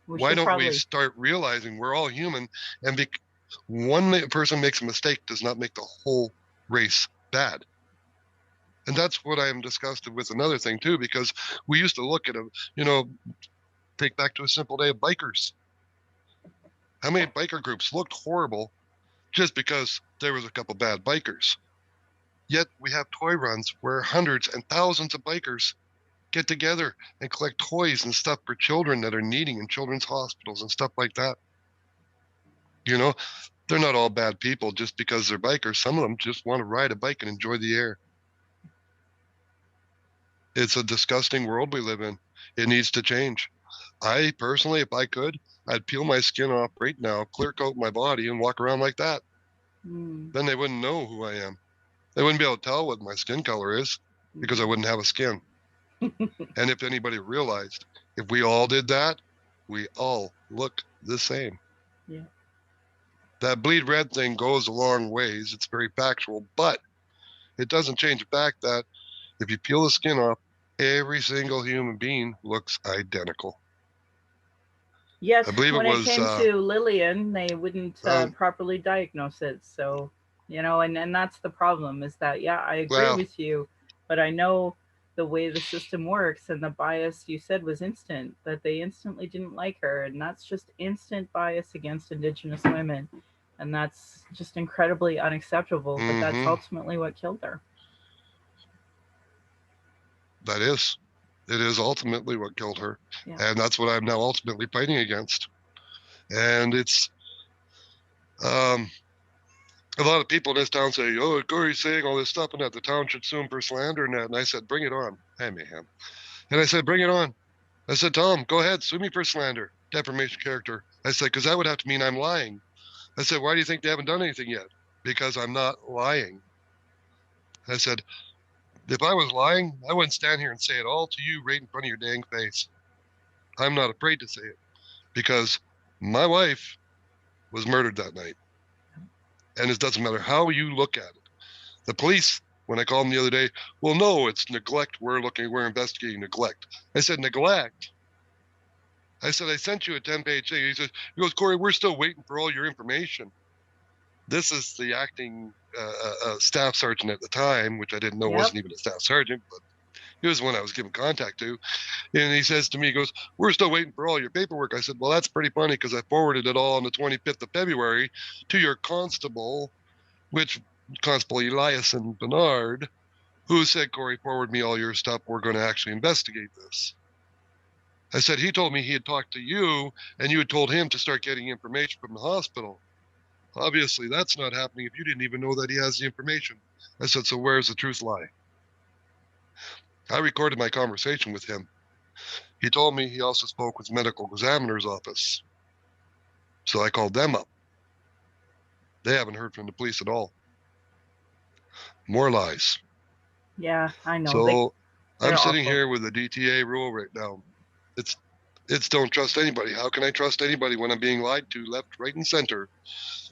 We Why should don't we probably. start realizing we're all human, and one person makes a mistake does not make the whole race bad. And that's what I am disgusted with another thing too, because we used to look at a, you know, take back to a simple day of bikers. How many biker groups looked horrible just because there was a couple bad bikers? Yet we have toy runs where hundreds and thousands of bikers get together and collect toys and stuff for children that are needing in children's hospitals and stuff like that. You know, they're not all bad people just because they're bikers. Some of them just want to ride a bike and enjoy the air. It's a disgusting world we live in. It needs to change. I personally, if I could, I'd peel my skin off right now, clear coat my body, and walk around like that. Mm. Then they wouldn't know who I am. They wouldn't be able to tell what my skin color is because I wouldn't have a skin. And if anybody realized, if we all did that, we all look the same. Yeah. That bleed red thing goes a long ways. It's very factual, but it doesn't change the fact that if you peel the skin off, every single human being looks identical. Yet, I believe it when it was, came to Lillian, they wouldn't um, properly diagnose it. So, and that's the problem is that, yeah, I agree well, with you, but I know the way the system works and the bias you said was instant, that they instantly didn't like her. And that's just instant bias against Indigenous women. And that's just incredibly unacceptable. But that's mm-hmm, ultimately what killed her. that is. It is ultimately what killed her. Yeah. And that's what I'm now ultimately fighting against. And it's, um, a lot of people in this town say, "Oh, Cory's saying all this stuff and that the town should sue him for slander and that." And I said, "Bring it on." Hey, mayhem. And I said, "Bring it on." I said, "Tom, go ahead, sue me for slander, defamation of character." I said, "Because that would have to mean I'm lying." I said, "Why do you think they haven't done anything yet?" "Because I'm not lying." I said, "If I was lying, I wouldn't stand here and say it all to you right in front of your dang face. I'm not afraid to say it because my wife was murdered that night. And it doesn't matter how you look at it. The police, when I called them the other day, well, no, it's neglect. We're investigating neglect." I said, "Neglect?" I said, "I sent you a 10-page thing." He goes, "Cory, we're still waiting for all your information." This is the acting staff sergeant at the time, which I didn't know Yep. wasn't even a staff sergeant, but he was the one I was giving contact to. And he says to me, he goes, "We're still waiting for all your paperwork." I said, "Well, that's pretty funny because I forwarded it all on the 25th of February to your constable, which Constable Eliason Bernard, who said, 'Cory, forward me all your stuff. We're going to actually investigate this.'" I said, "He told me he had talked to you and you had told him to start getting information from the hospital. Obviously, that's not happening if you didn't even know that he has the information." I said, "So where's the truth lie?" I recorded my conversation with him. He told me he also spoke with medical examiner's office. So I called them up. They haven't heard from the police at all. More lies. Yeah, I know. So I'm They're sitting awful. here with the DTA rule right now. It's it's don't trust anybody. How can I trust anybody when I'm being lied to left, right, and center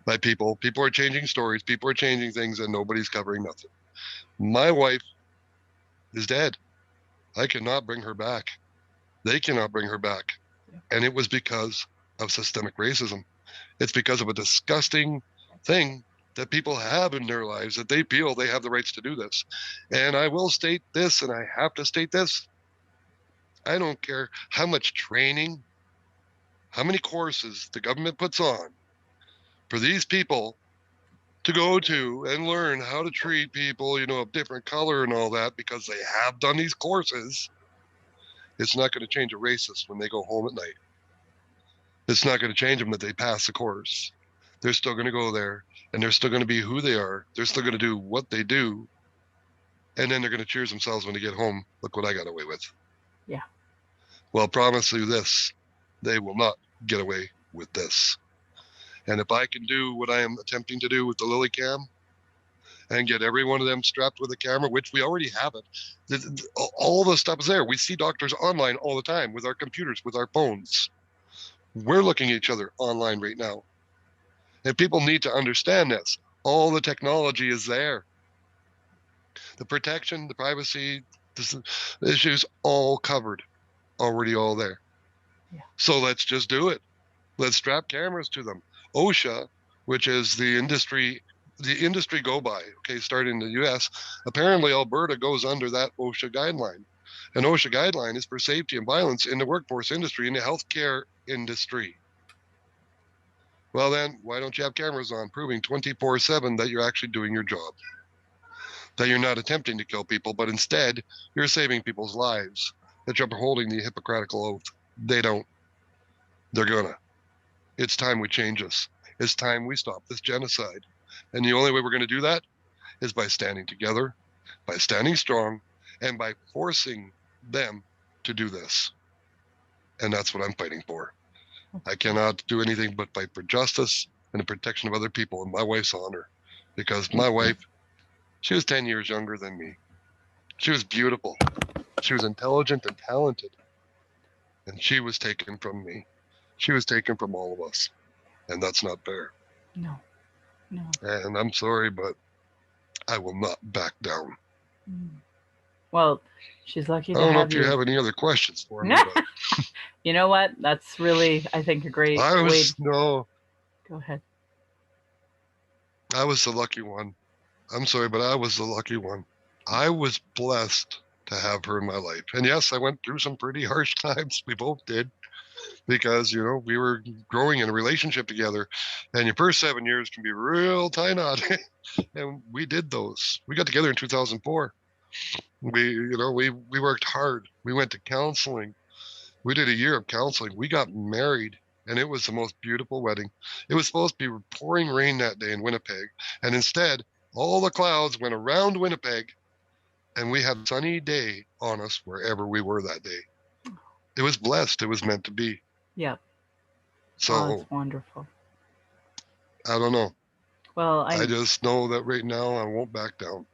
by people? People are changing stories, people are changing things, and nobody's covering nothing. My wife is dead. I cannot bring her back. They cannot bring her back. And it was because of systemic racism. It's because of a disgusting thing that people have in their lives that they feel they have the rights to do this. And I will state this, and I have to state this. I don't care how much training, how many courses the government puts on for these people to go to and learn how to treat people, of different color and all that, because they have done these courses. It's not going to change a racist when they go home at night. It's not going to change them that they pass the course. They're still going to go there and they're still going to be who they are. They're still going to do what they do. And then they're going to cheers themselves when they get home. Look what I got away with. Yeah. Well, promise you this, they will not get away with this. And if I can do what I am attempting to do with the Lily Cam and get every one of them strapped with a camera, which we already have it, all the stuff is there. We see doctors online all the time with our computers, with our phones. We're looking at each other online right now. And people need to understand this. All the technology is there. The protection, the privacy, the issues all covered, already all there. Yeah. So let's just do it. Let's strap cameras to them. OSHA, which is the industry go by, okay, starting in the US, apparently Alberta goes under that OSHA guideline. An OSHA guideline is for safety and violence in the workforce industry, in the healthcare industry. Well, then, why don't you have cameras on proving 24/7 that you're actually doing your job? That you're not attempting to kill people, but instead you're saving people's lives, that you're upholding the Hippocratic oath. They don't. They're gonna. It's time we change this. It's time we stop this genocide. And the only way we're going to do that is by standing together, by standing strong, and by forcing them to do this. And that's what I'm fighting for. I cannot do anything but fight for justice and the protection of other people and my wife's honor. Because my wife, she was 10 years younger than me. She was beautiful. She was intelligent and talented. And she was taken from me. She was taken from all of us. And that's not fair. No. No. And I'm sorry, but I will not back down. Well, she's lucky I to don't know have if you you. have any other questions for me, but You know what? That's really, I think, a great I way. was no, Go ahead. I was the lucky one. I'm sorry, but I was the lucky one. I was blessed to have her in my life. And yes, I went through some pretty harsh times. We both did, because we were growing in a relationship together, and your first 7 years can be real tie knot. And we did those. We got together in 2004. We worked hard. We went to counseling. We did a year of counseling. We got married, and it was the most beautiful wedding. It was supposed to be pouring rain that day in Winnipeg, and instead, all the clouds went around Winnipeg, and we had a sunny day on us wherever we were that day. It was blessed. It was meant to be. Yep. So Oh, that's wonderful. I don't know. Well, I just know that right now I won't back down.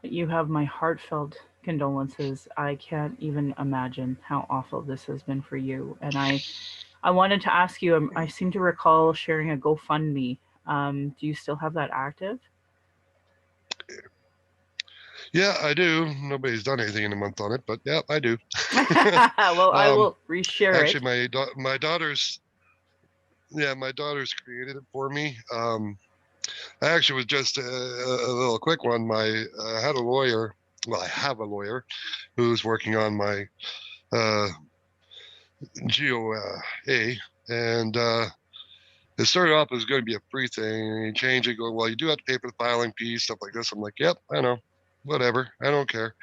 you have my heartfelt condolences. I can't even imagine how awful this has been for you. And I wanted to ask you. I seem to recall sharing a GoFundMe. Do you still have that active? Yeah, I do. Nobody's done anything in a month on it, but yeah, I do. Well, I um, will reshare it. actually, my daughter's my daughter's created it for me. I actually was just a little quick one. I had a lawyer. Well, I have a lawyer who's working on my uh, GOA, and it started off as going to be a free thing, and he changed it. Go, well, you do have to pay for the filing fee, stuff like this. I'm like, yep, I know, whatever, I don't care.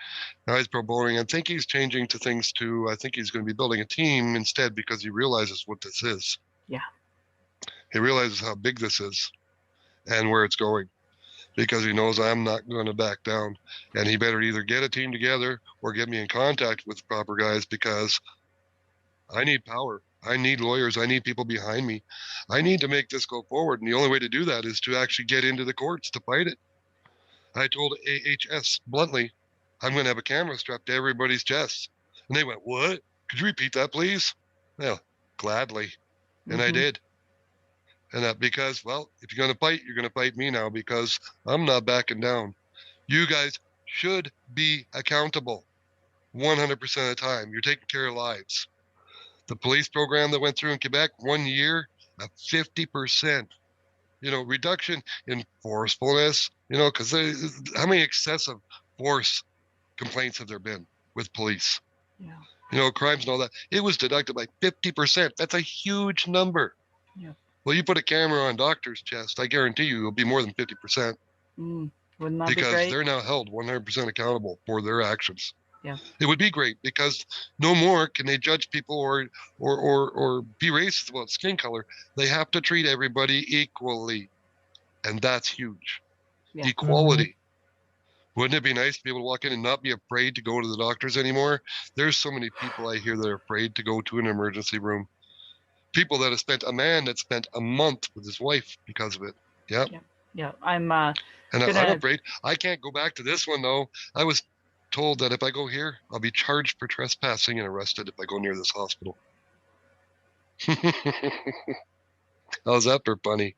Now he's pro boning. I think he's changing to things too. I think he's going to be building a team instead, because he realizes what this is. Yeah. He realizes how big this is and where it's going, because he knows I'm not going to back down. And he better either get a team together or get me in contact with the proper guys, because I need power. I need lawyers. I need people behind me. I need to make this go forward. And the only way to do that is to actually get into the courts to fight it. I told AHS bluntly, I'm going to have a camera strapped to everybody's chest. And they went, what? Could you repeat that, please? Well, gladly. And I did. And that because, well, if you're going to fight, you're going to fight me now, because I'm not backing down. You guys should be accountable 100% of the time. You're taking care of lives. The police program that went through in Quebec, 1 year, a 50%, reduction in forcefulness, because how many excessive force complaints have there been with police? Yeah. Crimes and all that. It was deducted by 50%. That's a huge number. Yeah. Well, you put a camera on doctor's chest, I guarantee you it'll be more than 50%, Wouldn't that be because great? they're now held 100% accountable for their actions. Yeah. It would be great, because no more can they judge people or be racist about skin color. They have to treat everybody equally, and that's huge. Yeah. Equality. Wouldn't it be nice to be able to walk in and not be afraid to go to the doctors anymore? There's so many people I hear that are afraid to go to an emergency room. People that have spent a man that spent a month with his wife because of it. Yep. Yeah. Yeah. I'm And I'm gonna. afraid I can't go back to this one though. I was told that if I go here, I'll be charged for trespassing and arrested if I go near this hospital. How's that for funny?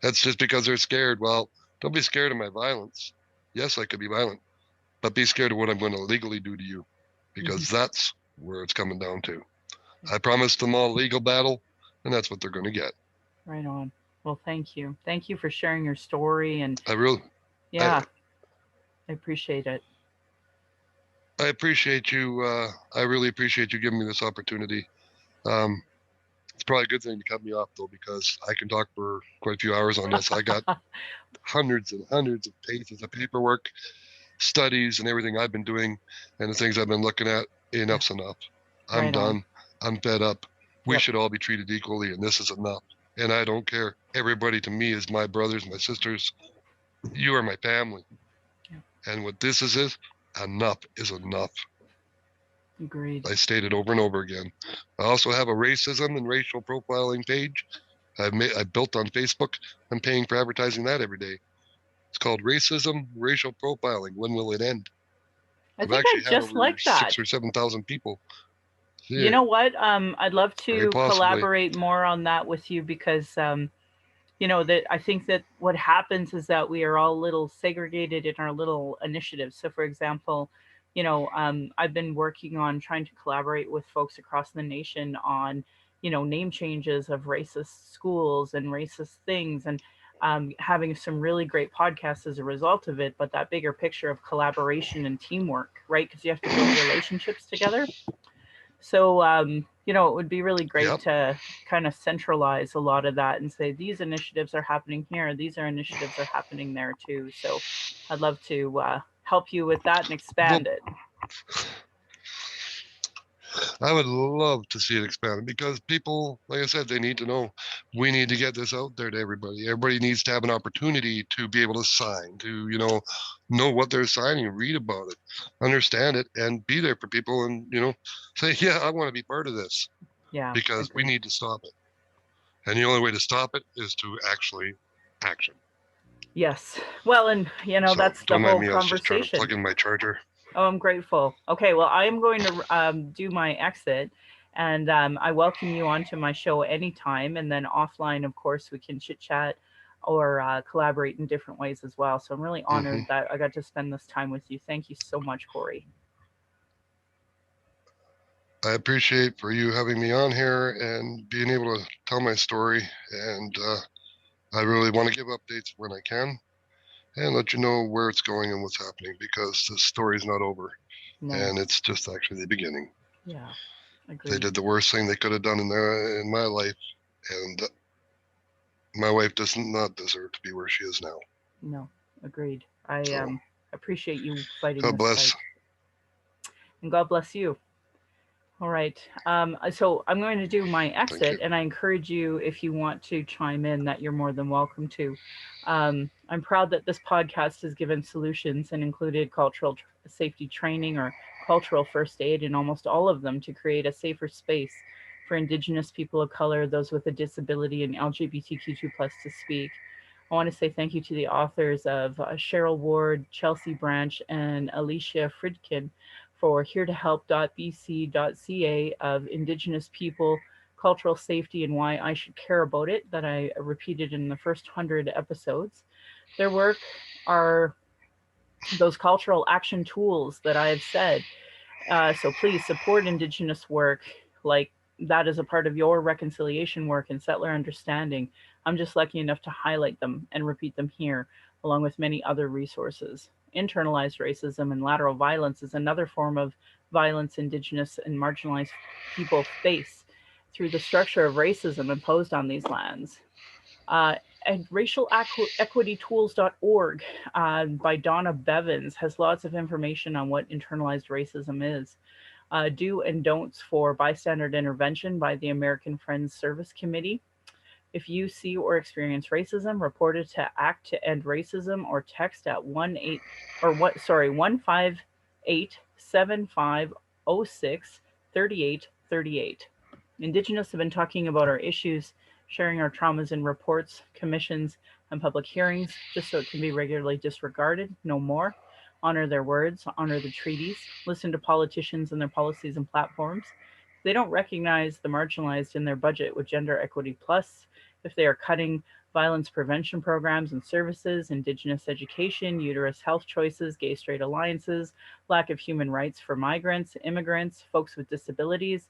That's just because they're scared. Well, don't be scared of my violence. Yes, I could be violent, but be scared of what I'm going to legally do to you, because that's where it's coming down to. I promised them all legal battle, and that's what they're going to get. Right on. Well, thank you. Thank you for sharing your story. And I really, I, yeah, I appreciate it. I appreciate you. I really appreciate you giving me this opportunity. Um, it's probably a good thing to cut me off though, because I can talk for quite a few hours on this. I got hundreds and hundreds of pages of paperwork, studies, and everything I've been doing, and the things I've been looking at. Yeah, Enough's enough. I'm right on. done. I'm fed up. We Yep. should all be treated equally, and this is enough. And I don't care. Everybody to me is my brothers, my sisters. You are my family. Yep. And what this is enough is enough. Agreed. I stated over and over again. I also have a racism and racial profiling page I built on Facebook. I'm paying for advertising that every day. It's called Racism, Racial Profiling. When will it end? I I've think I actually had just over like that. 6 or 7 thousand people. You Yeah, know what? I'd love very to possibly. collaborate more on that with you because that I think that what happens is that we are all a little segregated in our little initiatives. So, for example, I've been working on trying to collaborate with folks across the nation on, name changes of racist schools and racist things, and having some really great podcasts as a result of it. But that bigger picture of collaboration and teamwork, right? Because you have to build relationships together. So, it would be really great Yep. to kind of centralize a lot of that and say these initiatives are happening here, these are initiatives are happening there too. So, I'd love to help you with that and expand Well, it. I would love to see it expanded because people, like I said, they need to know. We need to get this out there to everybody. Everybody needs to have an opportunity to be able to sign, to, know what they're signing, read about it, understand it, and be there for people and, say, yeah, I want to be part of this Yeah, because we agreed. need to stop it. And the only way to stop it is to actually action. Yes. Well, and So that's the don't mind whole me. I was just trying to conversation. plug in my charger. Oh, I'm grateful. Okay, well, I am going to do my exit, and I welcome you onto my show anytime. And then offline, of course, we can chit chat or collaborate in different ways as well. So I'm really Hmm. honored that I got to spend this time with you. Thank you so much, Cory. I appreciate for you having me on here and being able to tell my story. And I really want to give updates when I can and let you know where it's going and what's happening because the story's not over No, and it's just actually the beginning. yeah, They agreed. did the worst thing they could have done in my life, and my wife does not deserve to be where she is now. No, agreed. I So appreciate you fighting God this bless. fight, and God bless you. All right. So I'm going to do my Thank exit, you. and I encourage you, if you want to chime in, that you're more than welcome to. I'm proud that this podcast has given solutions and included cultural safety training or cultural first aid in almost all of them to create a safer space for Indigenous people of color, those with a disability, and LGBTQ2 plus to speak. I want to say thank you to the authors of Cheryl Ward, Chelsea Branch, and Alicia Fridkin for heretohelp.bc.ca of Indigenous people, cultural safety, and why I should care about it, that I repeated in the first 100 episodes. Their work are those cultural action tools that I have said. So please support Indigenous work like that is a part of your reconciliation work and settler understanding. I'm just lucky enough to highlight them and repeat them here, along with many other resources. Internalized racism and lateral violence is another form of violence Indigenous and marginalized people face through the structure of racism imposed on these lands. Uh, and racialequitytools.org by Donna Bevins has lots of information on what internalized racism is. Do and don'ts for bystander intervention by the American Friends Service Committee. If you see or experience racism, report it to Act to End Racism or text at 1-875-7506-3838. Indigenous have been talking about our issues, sharing our traumas in reports, commissions, and public hearings, just so it can be regularly disregarded, no more. Honor their words, honor the treaties, listen to politicians and their policies and platforms. If they don't recognize the marginalized in their budget with Gender Equity Plus, if they are cutting violence prevention programs and services, Indigenous education, uterus health choices, gay straight alliances, lack of human rights for migrants, immigrants, folks with disabilities,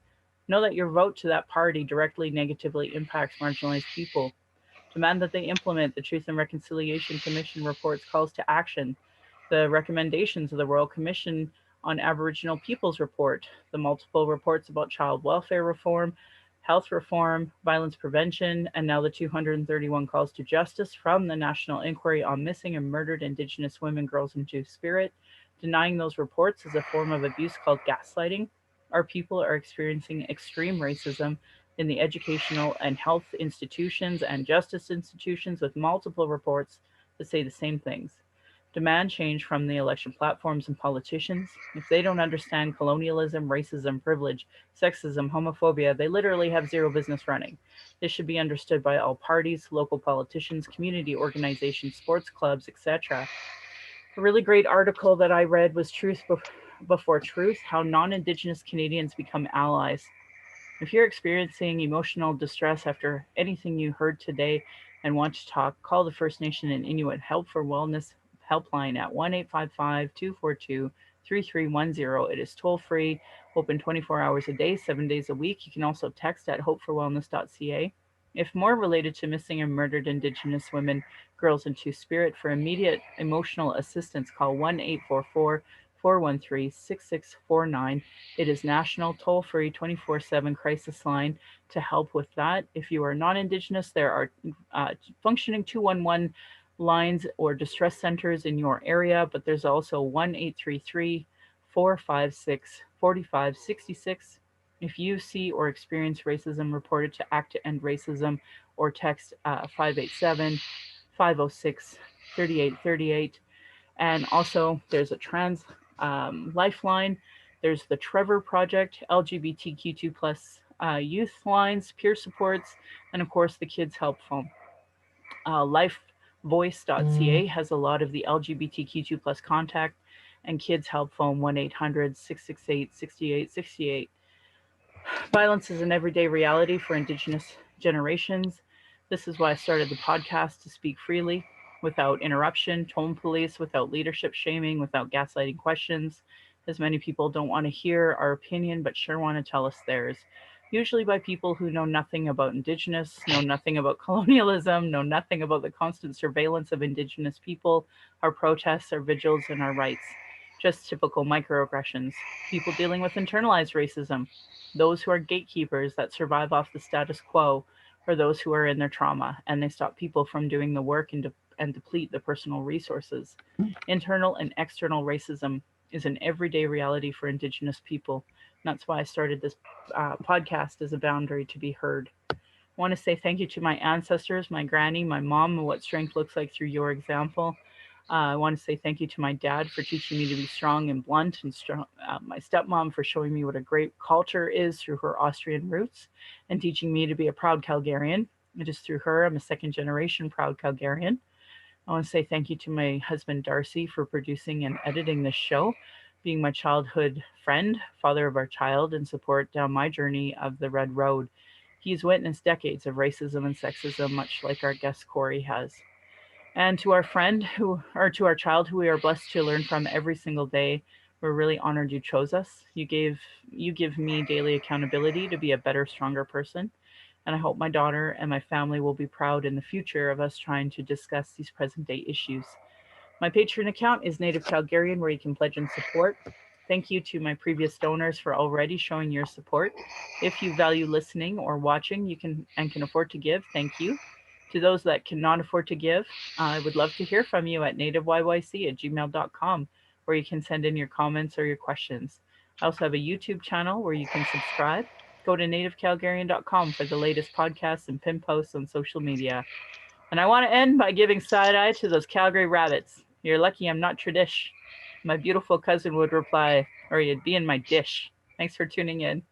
Know that your vote to that party directly negatively impacts marginalized people. Demand that they implement the Truth and Reconciliation Commission report's calls to action, the recommendations of the Royal Commission on Aboriginal Peoples report, the multiple reports about child welfare reform, health reform, violence prevention, and now the 231 calls to justice from the National Inquiry on Missing and Murdered Indigenous Women, Girls, and Two-Spirit. Denying those reports is a form of abuse called gaslighting. Our people are experiencing extreme racism in the educational and health institutions and justice institutions with multiple reports that say the same things. Demand change from the election platforms and politicians. If they don't understand colonialism, racism, privilege, sexism, homophobia, they literally have zero business running. This should be understood by all parties, local politicians, community organizations, sports clubs, etc. A really great article that I read was Before Truth: How Non-Indigenous Canadians Become Allies. If you're experiencing emotional distress after anything you heard today and want to talk, call the First Nation and Inuit Help for Wellness helpline at 1-855-242-3310. It is toll free, open 24 hours a day, 7 days a week. You can also text at hopeforwellness.ca. If more related to missing and murdered Indigenous women, girls, and Two-Spirit, for immediate emotional assistance, call 1-844-413-6649. It is national, toll-free, 24/7 crisis line to help with that. If you are non-Indigenous, there are functioning 211 lines or distress centers in your area, but there's also 1-833-456-4566. If you see or experience racism, report it to ACT to End Racism or text 587-506-3838. And also, there's a trans lifeline. There's the Trevor Project, LGBTQ2 plus youth lines, peer supports, and of course the Kids Help Phone. Lifevoice.ca has a lot of the LGBTQ2 plus contact and Kids Help Phone 1-800-668-6868. Violence is an everyday reality for Indigenous generations. This is why I started the podcast, to speak freely, without interruption, tone police, without leadership shaming, without gaslighting questions, as many people don't want to hear our opinion but sure want to tell us theirs. Usually by people who know nothing about Indigenous, know nothing about colonialism, know nothing about the constant surveillance of Indigenous people, our protests, our vigils, and our rights. Just typical microaggressions. People dealing with internalized racism, those who are gatekeepers that survive off the status quo, or those who are in their trauma and they stop people from doing the work and deplete the personal resources. Internal and external racism is an everyday reality for Indigenous people. And that's why I started this podcast as a boundary to be heard. I want to say thank you to my ancestors, my granny, my mom, and what strength looks like through your example. I want to say thank you to my dad for teaching me to be strong and blunt, and my stepmom for showing me what a great culture is through her Austrian roots and teaching me to be a proud Calgarian. It is through her I'm a second generation proud Calgarian. I want to say thank you to my husband Darcy for producing and editing this show, being my childhood friend, father of our child, and support down my journey of the Red Road. He's witnessed decades of racism and sexism, much like our guest Cory has. And to our friend to our child who we are blessed to learn from every single day, we're really honored you chose us. You give me daily accountability to be a better, stronger person. And I hope my daughter and my family will be proud in the future of us trying to discuss these present day issues. My Patreon account is Native Calgarian, where you can pledge and support. Thank you to my previous donors for already showing your support. If you value listening or watching, you can afford to give, thank you. To those that cannot afford to give, I would love to hear from you at nativeyyc@gmail.com, where you can send in your comments or your questions. I also have a YouTube channel where you can subscribe. Go to nativecalgarian.com for the latest podcasts and pin posts on social media. And I want to end by giving side eye to those Calgary rabbits. You're lucky I'm not tradish. My beautiful cousin would reply, or you'd be in my dish. Thanks for tuning in.